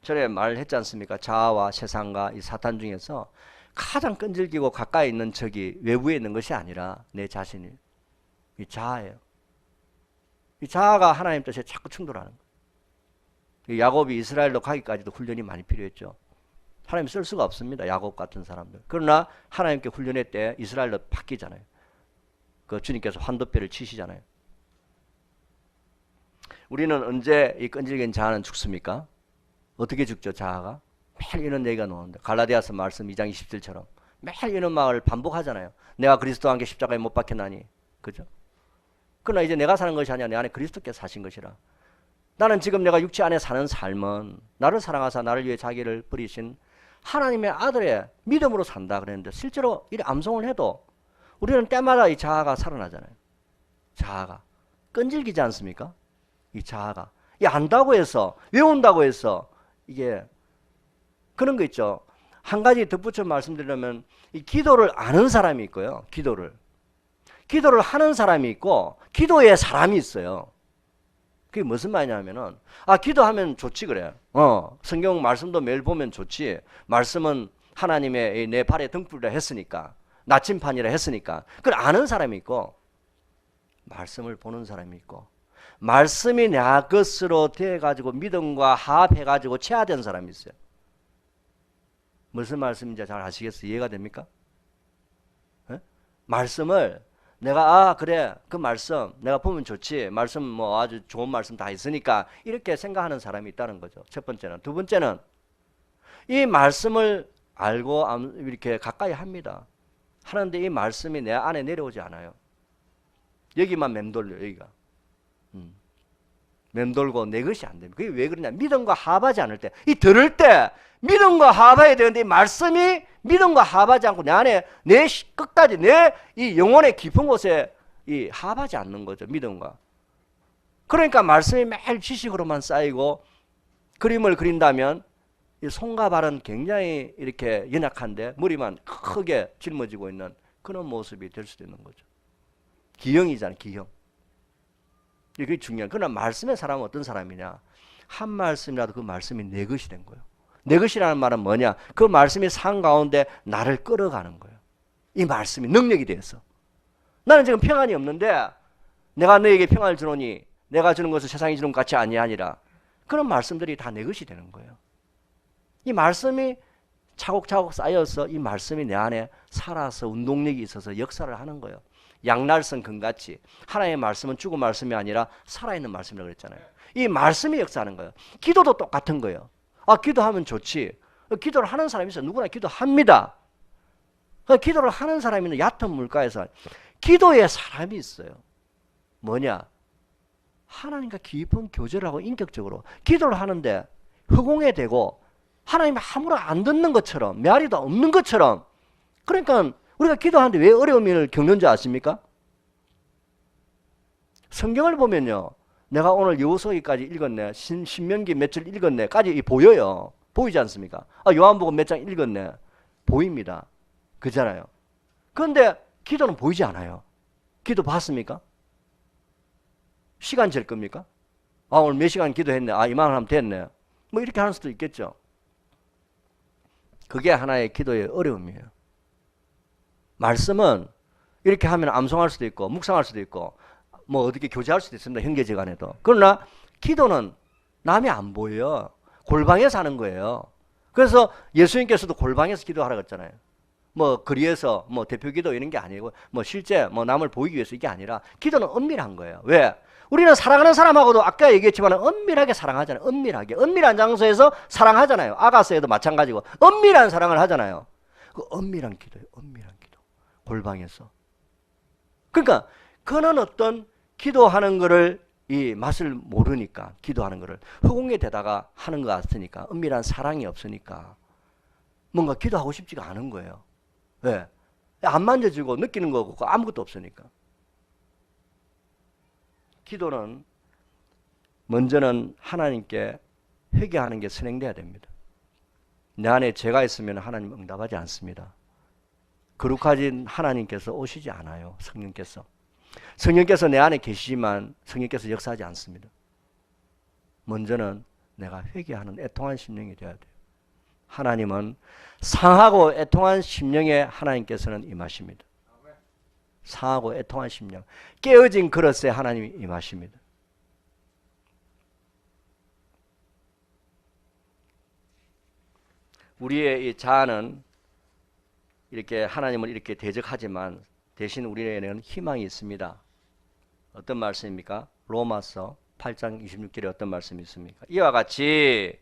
Speaker 1: 전에 말했지 않습니까? 자아와 세상과 이 사탄 중에서 가장 끈질기고 가까이 있는 적이 외부에 있는 것이 아니라 내 자신이 이 자아예요. 이 자아가 하나님 뜻에 자꾸 충돌하는 거예요. 야곱이 이스라엘로 가기까지도 훈련이 많이 필요했죠. 하나님 쓸 수가 없습니다. 야곱 같은 사람들. 그러나 하나님께 훈련할 때 이스라엘로 바뀌잖아요. 그 주님께서 환도뼈를 치시잖아요. 우리는 언제 이 끈질긴 자아는 죽습니까? 어떻게 죽죠, 자아가? 매일 이런 얘기가 나오는데 갈라디아서 말씀 2장 20절처럼 매일 이런 말을 반복하잖아요. 내가 그리스도와 함께 십자가에 못 박혔나니. 그죠? 그러나 이제 내가 사는 것이 아니라 내 안에 그리스도께서 사신 것이라. 나는 지금 내가 육체 안에 사는 삶은 나를 사랑하사 나를 위해 자기를 버리신 하나님의 아들의 믿음으로 산다 그랬는데 실제로 이 암송을 해도 우리는 때마다 이 자아가 살아나잖아요. 자아가 끈질기지 않습니까? 이 자아가 이 안다고 해서 외운다고 해서 이게 그런 거 있죠. 한 가지 덧붙여 말씀드리려면 이 기도를 아는 사람이 있고요. 기도를 하는 사람이 있고 기도의 사람이 있어요. 그게 무슨 말이냐면은 기도하면 좋지 그래. 성경 말씀도 매일 보면 좋지. 말씀은 하나님의 내 발에 등불이라 했으니까 나침판이라 했으니까 그걸 아는 사람이 있고 말씀을 보는 사람이 있고 말씀이 내 것으로 돼가지고 믿음과 합해가지고 체화된 사람이 있어요. 무슨 말씀인지 잘 아시겠어요? 이해가 됩니까? 에? 말씀을 내가 그래 그 말씀 내가 보면 좋지 말씀 뭐 아주 좋은 말씀 다 있으니까 이렇게 생각하는 사람이 있다는 거죠. 첫 번째는. 두 번째는 이 말씀을 알고 이렇게 가까이 합니다. 하는데 이 말씀이 내 안에 내려오지 않아요. 여기만 맴돌려 여기가 맴돌고 내 것이 안 됩니다. 그게 왜 그러냐? 믿음과 합하지 않을 때 이 들을 때 믿음과 합해야 되는데 이 말씀이 믿음과 합하지 않고 내 안에 내 끝까지 내 이 영혼의 깊은 곳에 이 합하지 않는 거죠. 믿음과. 그러니까 말씀이 매일 지식으로만 쌓이고 그림을 그린다면 이 손과 발은 굉장히 이렇게 연약한데 머리만 크게 짊어지고 있는 그런 모습이 될 수도 있는 거죠. 기형이잖아요. 기형. 이게 중요한. 그러나 말씀의 사람은 어떤 사람이냐? 한 말씀이라도 그 말씀이 내 것이 된 거예요. 내 것이라는 말은 뭐냐? 그 말씀이 산 가운데 나를 끌어가는 거예요. 이 말씀이 능력이 돼서. 나는 지금 평안이 없는데 내가 너에게 평안을 주노니 내가 주는 것은 세상이 주는 것 같이 아니하니라. 그런 말씀들이 다 내 것이 되는 거예요. 이 말씀이 차곡차곡 쌓여서 이 말씀이 내 안에 살아서 운동력이 있어서 역사를 하는 거예요. 양날선 금같이 하나님의 말씀은 죽은 말씀이 아니라 살아있는 말씀이라고 그랬잖아요. 이 말씀이 역사하는 거예요. 기도도 똑같은 거예요. 기도하면 좋지. 기도를 하는 사람이 있어요. 누구나 기도합니다. 기도를 하는 사람이 있는 얕은 물가에서 기도의 사람이 있어요. 뭐냐? 하나님과 깊은 교제를 하고 인격적으로 기도를 하는데 허공에 대고 하나님이 아무런 안 듣는 것처럼 메아리도 없는 것처럼 그러니까 우리가 기도하는데 왜 어려움을 겪는 줄 아십니까? 성경을 보면요. 내가 오늘 여호수아기까지 읽었네. 신명기 몇 절 읽었네까지 보여요. 보이지 않습니까? 요한복음 몇 장 읽었네. 보입니다. 그잖아요. 그런데 기도는 보이지 않아요. 기도 봤습니까? 시간 잴 겁니까? 오늘 몇 시간 기도했네. 이만큼 하면 됐네. 뭐 이렇게 하는 수도 있겠죠. 그게 하나의 기도의 어려움이에요. 말씀은 이렇게 하면 암송할 수도 있고 묵상할 수도 있고 뭐 어떻게 교제할 수도 있습니다. 형제지간에도. 그러나 기도는 남이 안 보여요. 골방에서 하는 거예요. 그래서 예수님께서도 골방에서 기도하라고 했잖아요. 뭐 거리에서 뭐 대표기도 이런 게 아니고 뭐 실제 뭐 남을 보이기 위해서 이게 아니라 기도는 은밀한 거예요. 왜? 우리는 사랑하는 사람하고도 아까 얘기했지만 은밀하게 사랑하잖아요. 은밀하게. 은밀한 장소에서 사랑하잖아요. 아가서에도 마찬가지고 은밀한 사랑을 하잖아요. 그 은밀한 기도예요. 은밀한 기도. 골방에서. 그러니까 그는 어떤 기도하는 거를 이 맛을 모르니까 기도하는 거를 허공에 대다가 하는 것 같으니까 은밀한 사랑이 없으니까 뭔가 기도하고 싶지가 않은 거예요. 왜? 안 만져주고 느끼는 거고 아무것도 없으니까. 기도는 먼저는 하나님께 회개하는 게 선행돼야 됩니다. 내 안에 죄가 있으면 하나님 응답하지 않습니다. 거룩하신 하나님께서 오시지 않아요. 성령께서 내 안에 계시지만 성령께서 역사하지 않습니다. 먼저는 내가 회개하는 애통한 심령이 되어야 돼요. 하나님은 상하고 애통한 심령에 하나님께서는 임하십니다. 상하고 애통한 심령, 깨어진 그릇에 하나님이 임하십니다. 우리의 이 자아는 이렇게 하나님을 이렇게 대적하지만 대신 우리에게는 희망이 있습니다. 어떤 말씀입니까? 로마서 8장 26절에 어떤 말씀이 있습니까? 이와 같이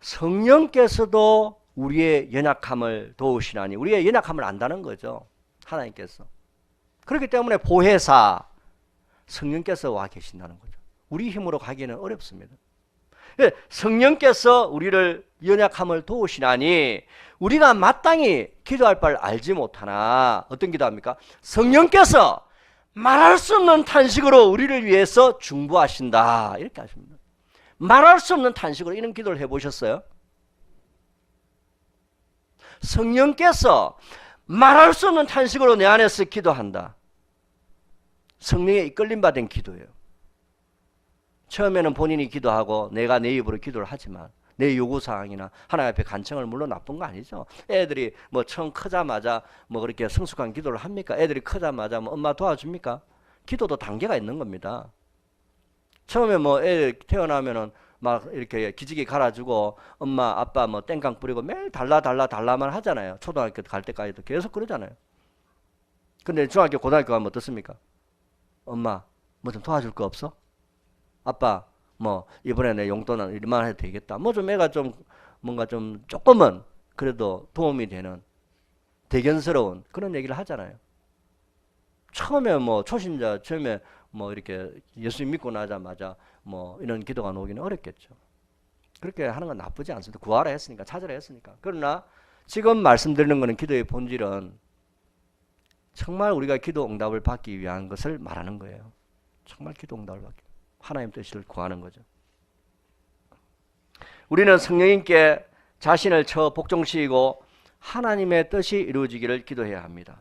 Speaker 1: 성령께서도 우리의 연약함을 도우시나니, 우리의 연약함을 안다는 거죠. 하나님께서. 그렇기 때문에 보혜사 성령께서 와 계신다는 거죠. 우리 힘으로 가기에는 어렵습니다. 성령께서 우리를 연약함을 도우시나니 우리가 마땅히 기도할 바를 알지 못하나 어떤 기도합니까? 성령께서 말할 수 없는 탄식으로 우리를 위해서 중보하신다 이렇게 하십니다. 말할 수 없는 탄식으로 이런 기도를 해보셨어요? 성령께서 말할 수 없는 탄식으로 내 안에서 기도한다. 성령에 이끌림 받은 기도예요. 처음에는 본인이 기도하고 내가 내 입으로 기도를 하지만 내 요구사항이나 하나님 앞에 간청을 물론 나쁜 거 아니죠. 애들이 뭐 처음 크자마자 뭐 그렇게 성숙한 기도를 합니까? 애들이 크자마자 뭐 엄마 도와줍니까? 기도도 단계가 있는 겁니다. 처음에 뭐 애 태어나면은 막 이렇게 기지개 갈아주고 엄마 아빠 뭐 땡깡 뿌리고 매일 달라만 하잖아요. 초등학교 갈 때까지도 계속 그러잖아요. 근데 중학교 고등학교 가면 어떻습니까? 엄마 뭐 좀 도와줄 거 없어? 아빠 뭐 이번에 내 용돈은 이만 해도 되겠다. 뭐 좀 애가 좀 뭔가 좀 조금은 그래도 도움이 되는 대견스러운 그런 얘기를 하잖아요. 처음에 뭐 초신자 처음에 뭐 이렇게 예수님 믿고 나자마자 뭐 이런 기도가 나오기는 어렵겠죠. 그렇게 하는 건 나쁘지 않습니다. 구하라 했으니까 찾으라 했으니까. 그러나 지금 말씀드리는 것은 기도의 본질은 정말 우리가 기도 응답을 받기 위한 것을 말하는 거예요. 정말 기도 응답을 받기 하나님 뜻을 구하는 거죠. 우리는 성령님께 자신을 처 복종시키고 하나님의 뜻이 이루어지기를 기도해야 합니다.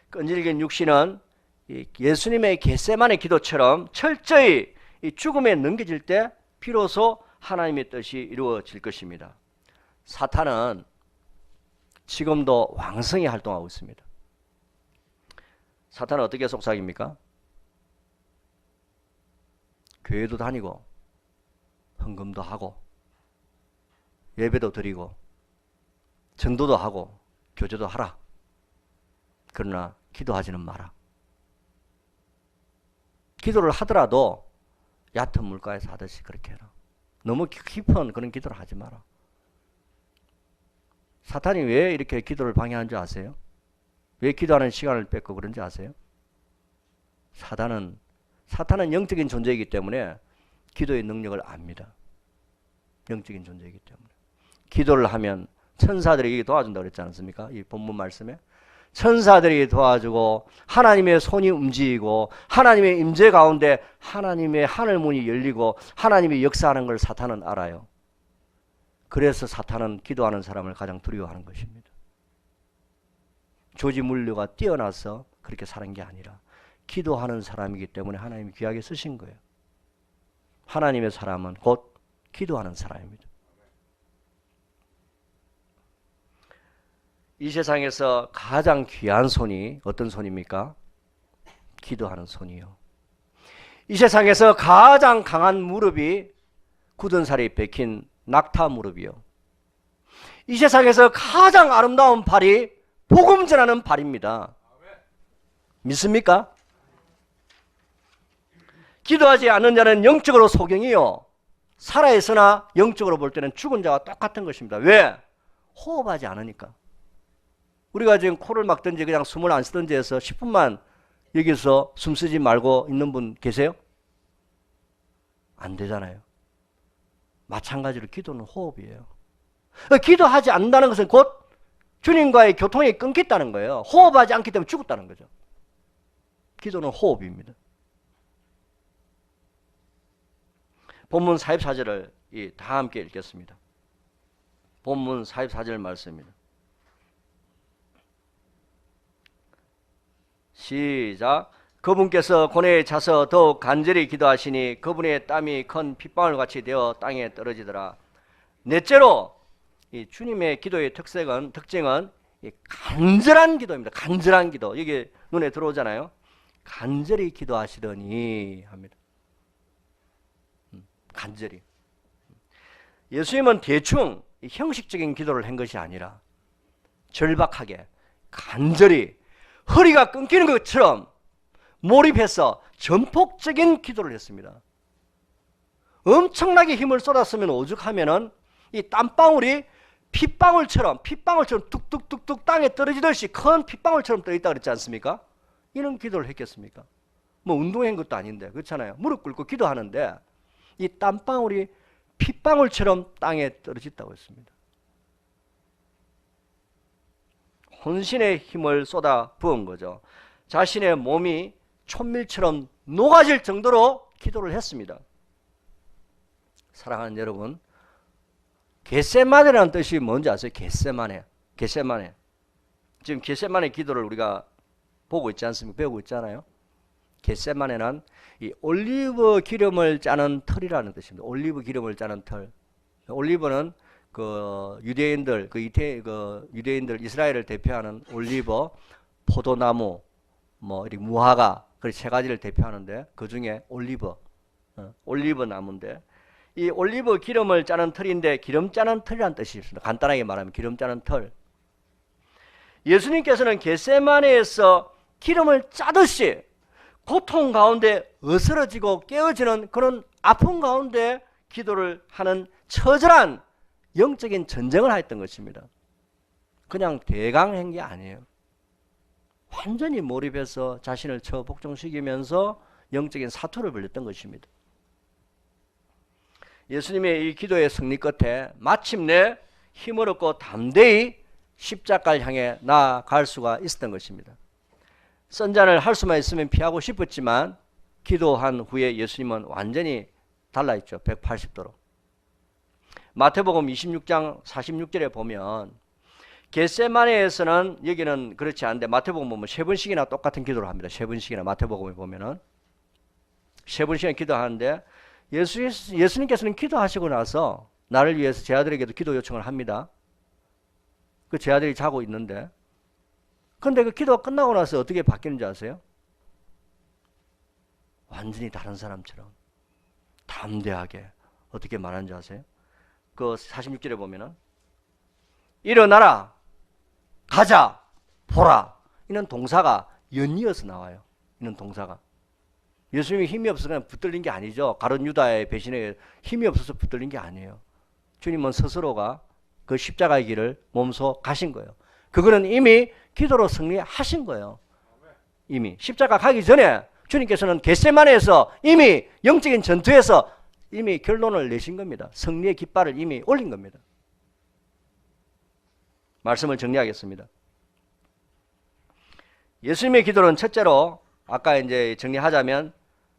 Speaker 1: 끈질긴 육신은 예수님의 겟세마네 기도처럼 철저히 이 죽음에 넘겨질 때 비로소 하나님의 뜻이 이루어질 것입니다. 사탄은 지금도 왕성히 활동하고 있습니다. 사탄은 어떻게 속삭입니까? 교회도 다니고 헌금도 하고 예배도 드리고 전도도 하고 교제도 하라. 그러나 기도하지는 마라. 기도를 하더라도 얕은 물가에서 하듯이 그렇게 해라. 너무 깊은 그런 기도를 하지 마라. 사탄이 왜 이렇게 기도를 방해하는 줄 아세요? 왜 기도하는 시간을 뺏고 그런지 아세요? 사탄은 영적인 존재이기 때문에 기도의 능력을 압니다. 영적인 존재이기 때문에. 기도를 하면 천사들이 도와준다고 그랬지 않습니까? 이 본문 말씀에. 천사들이 도와주고 하나님의 손이 움직이고 하나님의 임재 가운데 하나님의 하늘 문이 열리고 하나님이 역사하는 걸 사탄은 알아요. 그래서 사탄은 기도하는 사람을 가장 두려워하는 것입니다. 조지 물류가 뛰어나서 그렇게 사는 게 아니라 기도하는 사람이기 때문에 하나님이 귀하게 쓰신 거예요. 하나님의 사람은 곧 기도하는 사람입니다. 이 세상에서 가장 귀한 손이 어떤 손입니까? 기도하는 손이요. 이 세상에서 가장 강한 무릎이 굳은 살이 베낀 낙타 무릎이요. 이 세상에서 가장 아름다운 발이 복음 전하는 발입니다. 믿습니까? 기도하지 않는 자는 영적으로 소경이요. 살아있으나 영적으로 볼 때는 죽은 자와 똑같은 것입니다. 왜? 호흡하지 않으니까. 우리가 지금 코를 막든지 그냥 숨을 안 쉬든지 해서 10분만 여기서 숨 쉬지 말고 있는 분 계세요? 안 되잖아요. 마찬가지로 기도는 호흡이에요. 기도하지 않는다는 것은 곧 주님과의 교통이 끊겼다는 거예요. 호흡하지 않기 때문에 죽었다는 거죠. 기도는 호흡입니다. 본문 44절을 다 함께 읽겠습니다. 본문 44절 말씀입니다. 시작. 그분께서 고뇌에 차서 더욱 간절히 기도하시니 그분의 땀이 큰 핏방울 같이 되어 땅에 떨어지더라. 넷째로 이 주님의 기도의 특징은 이 간절한 기도입니다. 간절한 기도. 이게 눈에 들어오잖아요. 간절히 기도하시더니 합니다. 간절히. 예수님은 대충 형식적인 기도를 한 것이 아니라 절박하게 간절히 허리가 끊기는 것처럼 몰입해서 전폭적인 기도를 했습니다. 엄청나게 힘을 쏟았으면 오죽하면은 이 땀방울이 핏방울처럼 뚝뚝뚝뚝 땅에 떨어지듯이 큰 핏방울처럼 떠있다 그랬지 않습니까? 이런 기도를 했겠습니까? 뭐 운동한 것도 아닌데 그렇잖아요. 무릎 꿇고 기도하는데 이 땀방울이 핏방울처럼 땅에 떨어졌다고 했습니다. 혼신의 힘을 쏟아 부은 거죠. 자신의 몸이 촛밀처럼 녹아질 정도로 기도를 했습니다. 사랑하는 여러분, 겟세마네라는 뜻이 뭔지 아세요? 겟세마네. 지금 겟세마네 기도를 우리가 보고 있지 않습니까? 배우고 있잖아요. 겟세마네는 이 올리브 기름을 짜는 털이라는 뜻입니다. 올리브 기름을 짜는 털. 올리브는 그 유대인들, 유대인들 이스라엘을 대표하는 올리브, 포도나무, 뭐 이렇게 무화과, 그 세 가지를 대표하는데 그 중에 올리브 나무인데 이 올리브 기름을 짜는 털인데 기름 짜는 털이라는 뜻이 있습니다. 간단하게 말하면 기름 짜는 털. 예수님께서는 겟세마네에서 기름을 짜듯이 고통 가운데 어스러지고 깨어지는 그런 아픔 가운데 기도를 하는 처절한 영적인 전쟁을 하였던 것입니다. 그냥 대강한 게 아니에요. 완전히 몰입해서 자신을 처복종시키면서 영적인 사투를 벌였던 것입니다. 예수님의 이 기도의 승리 끝에 마침내 힘을 얻고 담대히 십자가를 향해 나아갈 수가 있었던 것입니다. 선잔을 할 수만 있으면 피하고 싶었지만 기도한 후에 예수님은 완전히 달라있죠. 180도로. 마태복음 26장 46절에 보면 겟세마네에서는 여기는 그렇지 않은데 마태복음 보면 세 번씩이나 똑같은 기도를 합니다. 세 번씩이나 마태복음에 보면은 세 번씩이나 기도하는데 예수님께서는 기도하시고 나서 나를 위해서 제 아들에게도 기도 요청을 합니다. 그 제 아들이 자고 있는데 그런데 그 기도가 끝나고 나서 어떻게 바뀌는지 아세요? 완전히 다른 사람처럼 담대하게 어떻게 말하는지 아세요? 그 46절에 보면은 일어나라 가자 보라 이는 동사가 연이어서 나와요. 이는 동사가 예수님이 힘이 없어서 그냥 붙들린 게 아니죠. 가룟 유다의 배신에 힘이 없어서 붙들린 게 아니에요. 주님은 스스로가 그 십자가의 길을 몸소 가신 거예요. 그거는 이미 기도로 승리하신 거예요. 이미 십자가 가기 전에 주님께서는 겟세마네에서 이미 영적인 전투에서 이미 결론을 내신 겁니다. 승리의 깃발을 이미 올린 겁니다. 말씀을 정리하겠습니다. 예수님의 기도는 첫째로 아까 이제 정리하자면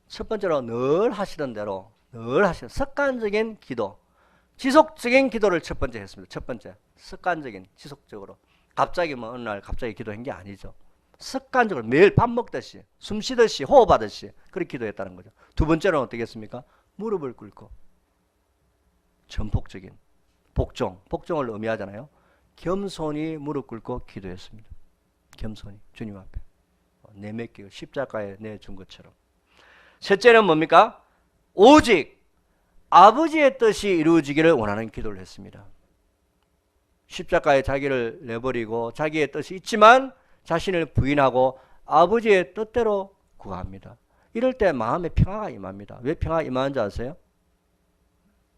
Speaker 1: 첫 번째로 늘 하시던 대로 습관적인 기도, 지속적인 기도를 첫 번째 했습니다. 첫 번째 습관적인 지속적으로 갑자기 뭐 어느 날 갑자기 기도한 게 아니죠. 습관적으로 매일 밥 먹듯이 숨 쉬듯이 호흡하듯이 그렇게 기도했다는 거죠. 두 번째로는 어떻게 했습니까? 무릎을 꿇고 전폭적인 복종을 의미하잖아요. 겸손히 무릎 꿇고 기도했습니다. 겸손히 주님 앞에 내맡기고 십자가에 내준 것처럼. 셋째는 뭡니까? 오직 아버지의 뜻이 이루어지기를 원하는 기도를 했습니다. 십자가에 자기를 내버리고 자기의 뜻이 있지만 자신을 부인하고 아버지의 뜻대로 구합니다. 이럴 때 마음에 평화가 임합니다. 왜 평화가 임하는지 아세요?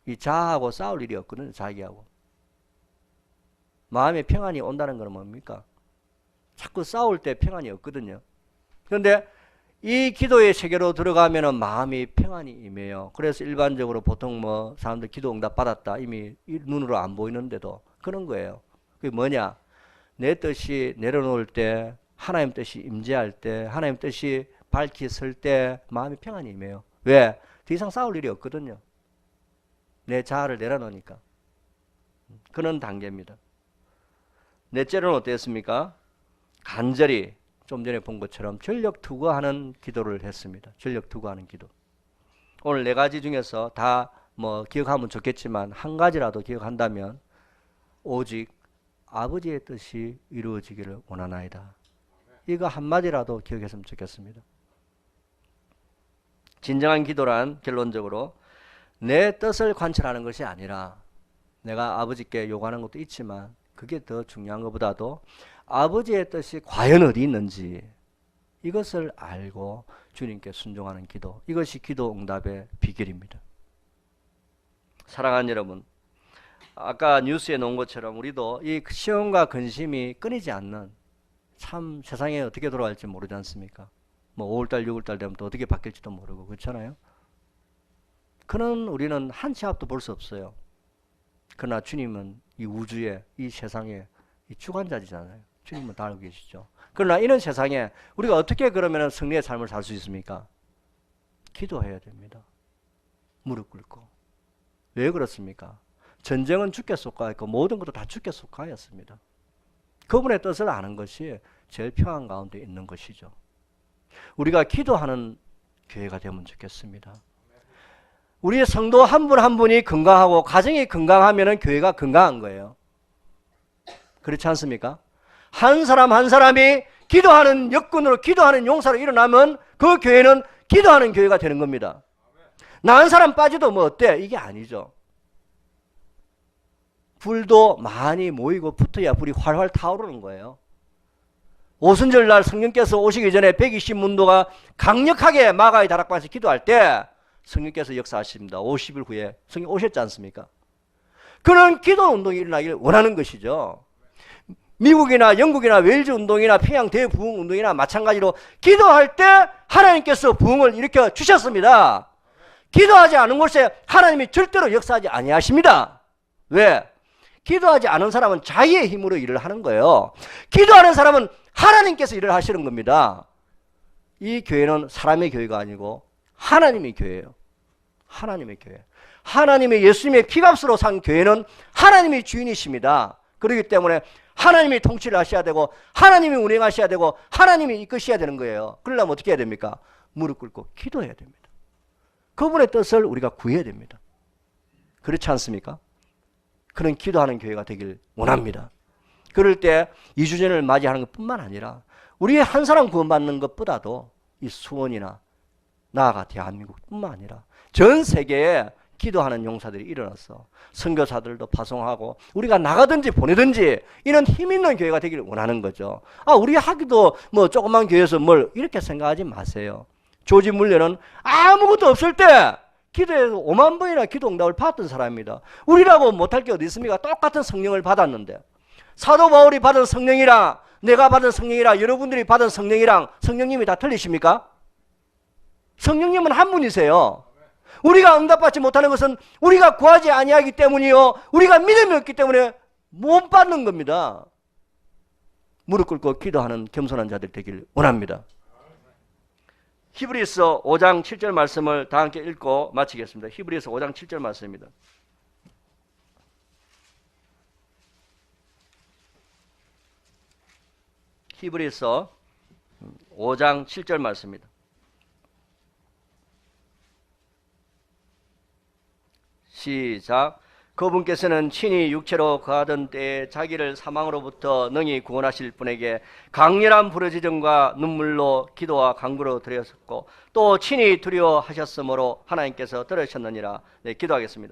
Speaker 1: 이 자아하고 싸울 일이 없거든요. 자기하고. 마음에 평안이 온다는 건 뭡니까? 자꾸 싸울 때 평안이 없거든요. 그런데 이 기도의 세계로 들어가면 마음이 평안이 임해요. 그래서 일반적으로 보통 뭐 사람들 기도 응답 받았다 이미 눈으로 안 보이는데도 그런 거예요. 그게 뭐냐? 내 뜻이 내려놓을 때, 하나님 뜻이 임재할 때, 하나님 뜻이 밝히 설 때 마음이 평안이 임해요. 왜? 더 이상 싸울 일이 없거든요. 내 자아를 내려놓으니까. 그런 단계입니다. 넷째로는 어땠습니까? 간절히 좀 전에 본 것처럼 전력 투구하는 기도를 했습니다. 전력 투구하는 기도. 오늘 네 가지 중에서 다 뭐 기억하면 좋겠지만 한 가지라도 기억한다면 오직 아버지의 뜻이 이루어지기를 원하나이다. 이거 한마디라도 기억했으면 좋겠습니다. 진정한 기도란 결론적으로 내 뜻을 관철하는 것이 아니라 내가 아버지께 요구하는 것도 있지만 그게 더 중요한 것보다도 아버지의 뜻이 과연 어디 있는지 이것을 알고 주님께 순종하는 기도, 이것이 기도 응답의 비결입니다. 사랑하는 여러분, 아까 뉴스에 놓은 것처럼 우리도 이 시험과 근심이 끊이지 않는 참 세상에 어떻게 돌아갈지 모르지 않습니까? 뭐 5월달, 6월달 되면 또 어떻게 바뀔지도 모르고 그렇잖아요. 그는 우리는 한 치 앞도 볼 수 없어요. 그러나 주님은 이 우주에, 이 세상에 이 주관자잖아요. 주님은 다 알고 계시죠. 그러나 이런 세상에 우리가 어떻게 그러면 승리의 삶을 살 수 있습니까? 기도해야 됩니다. 무릎 꿇고. 왜 그렇습니까? 전쟁은 주께 속하였고 모든 것도 다 주께 속하였습니다. 그분의 뜻을 아는 것이 제일 평안 가운데 있는 것이죠. 우리가 기도하는 교회가 되면 좋겠습니다. 우리의 성도 한 분 한 분이 건강하고 가정이 건강하면 교회가 건강한 거예요. 그렇지 않습니까? 한 사람 한 사람이 기도하는 역군으로 기도하는 용사로 일어나면 그 교회는 기도하는 교회가 되는 겁니다. 나 한 사람 빠져도 뭐 어때? 이게 아니죠. 불도 많이 모이고 붙어야 불이 활활 타오르는 거예요. 오순절 날 성령께서 오시기 전에 120문도가 강력하게 마가의 다락방에서 기도할 때 성령께서 역사하십니다. 50일 후에 성령 오셨지 않습니까? 그는 기도 운동이 일어나기를 원하는 것이죠. 미국이나 영국이나 웨일즈 운동이나 평양 대부흥 운동이나 마찬가지로 기도할 때 하나님께서 부흥을 일으켜 주셨습니다. 기도하지 않은 곳에 하나님이 절대로 역사하지 아니하십니다. 왜? 기도하지 않은 사람은 자기의 힘으로 일을 하는 거예요. 기도하는 사람은 하나님께서 일을 하시는 겁니다. 이 교회는 사람의 교회가 아니고 하나님의 교회예요. 하나님의 교회. 하나님의 예수님의 피값으로 산 교회는 하나님의 주인이십니다. 그렇기 때문에 하나님이 통치를 하셔야 되고 하나님이 운행하셔야 되고 하나님이 이끄셔야 되는 거예요. 그러려면 어떻게 해야 됩니까? 무릎 꿇고 기도해야 됩니다. 그분의 뜻을 우리가 구해야 됩니다. 그렇지 않습니까? 그런 기도하는 교회가 되길 원합니다. 그럴 때 2주년을 맞이하는 것뿐만 아니라 우리 한 사람 구원받는 것보다도 이 수원이나 나아가 대한민국뿐만 아니라 전 세계에 기도하는 용사들이 일어나서 선교사들도 파송하고 우리가 나가든지 보내든지 이런 힘 있는 교회가 되기를 원하는 거죠. 우리 하기도 뭐 조그만 교회에서 뭘 이렇게 생각하지 마세요. 조지 물려는 아무것도 없을 때 기도해서 5만 번이나 기도 응답을 받았던 사람입니다. 우리라고 못할 게 어디 있습니까? 똑같은 성령을 받았는데 사도 바울이 받은 성령이랑 내가 받은 성령이랑 여러분들이 받은 성령이랑 성령님이 다 틀리십니까? 성령님은 한 분이세요. 우리가 응답받지 못하는 것은 우리가 구하지 아니하기 때문이요 우리가 믿음이 없기 때문에 못 받는 겁니다. 무릎 꿇고 기도하는 겸손한 자들 되길 원합니다. 히브리서 5장 7절 말씀을 다 함께 읽고 마치겠습니다. 히브리서 5장 7절 말씀입니다. 히브리서 5장 7절 말씀입니다. 시작. 그분께서는 친히 육체로 거하던 때에 자기를 사망으로부터 능히 구원하실 분에게 강렬한 부르짖음과 눈물로 기도와 간구로 드렸었고 또 친히 두려워하셨으므로 하나님께서 들으셨느니라. 네, 기도하겠습니다.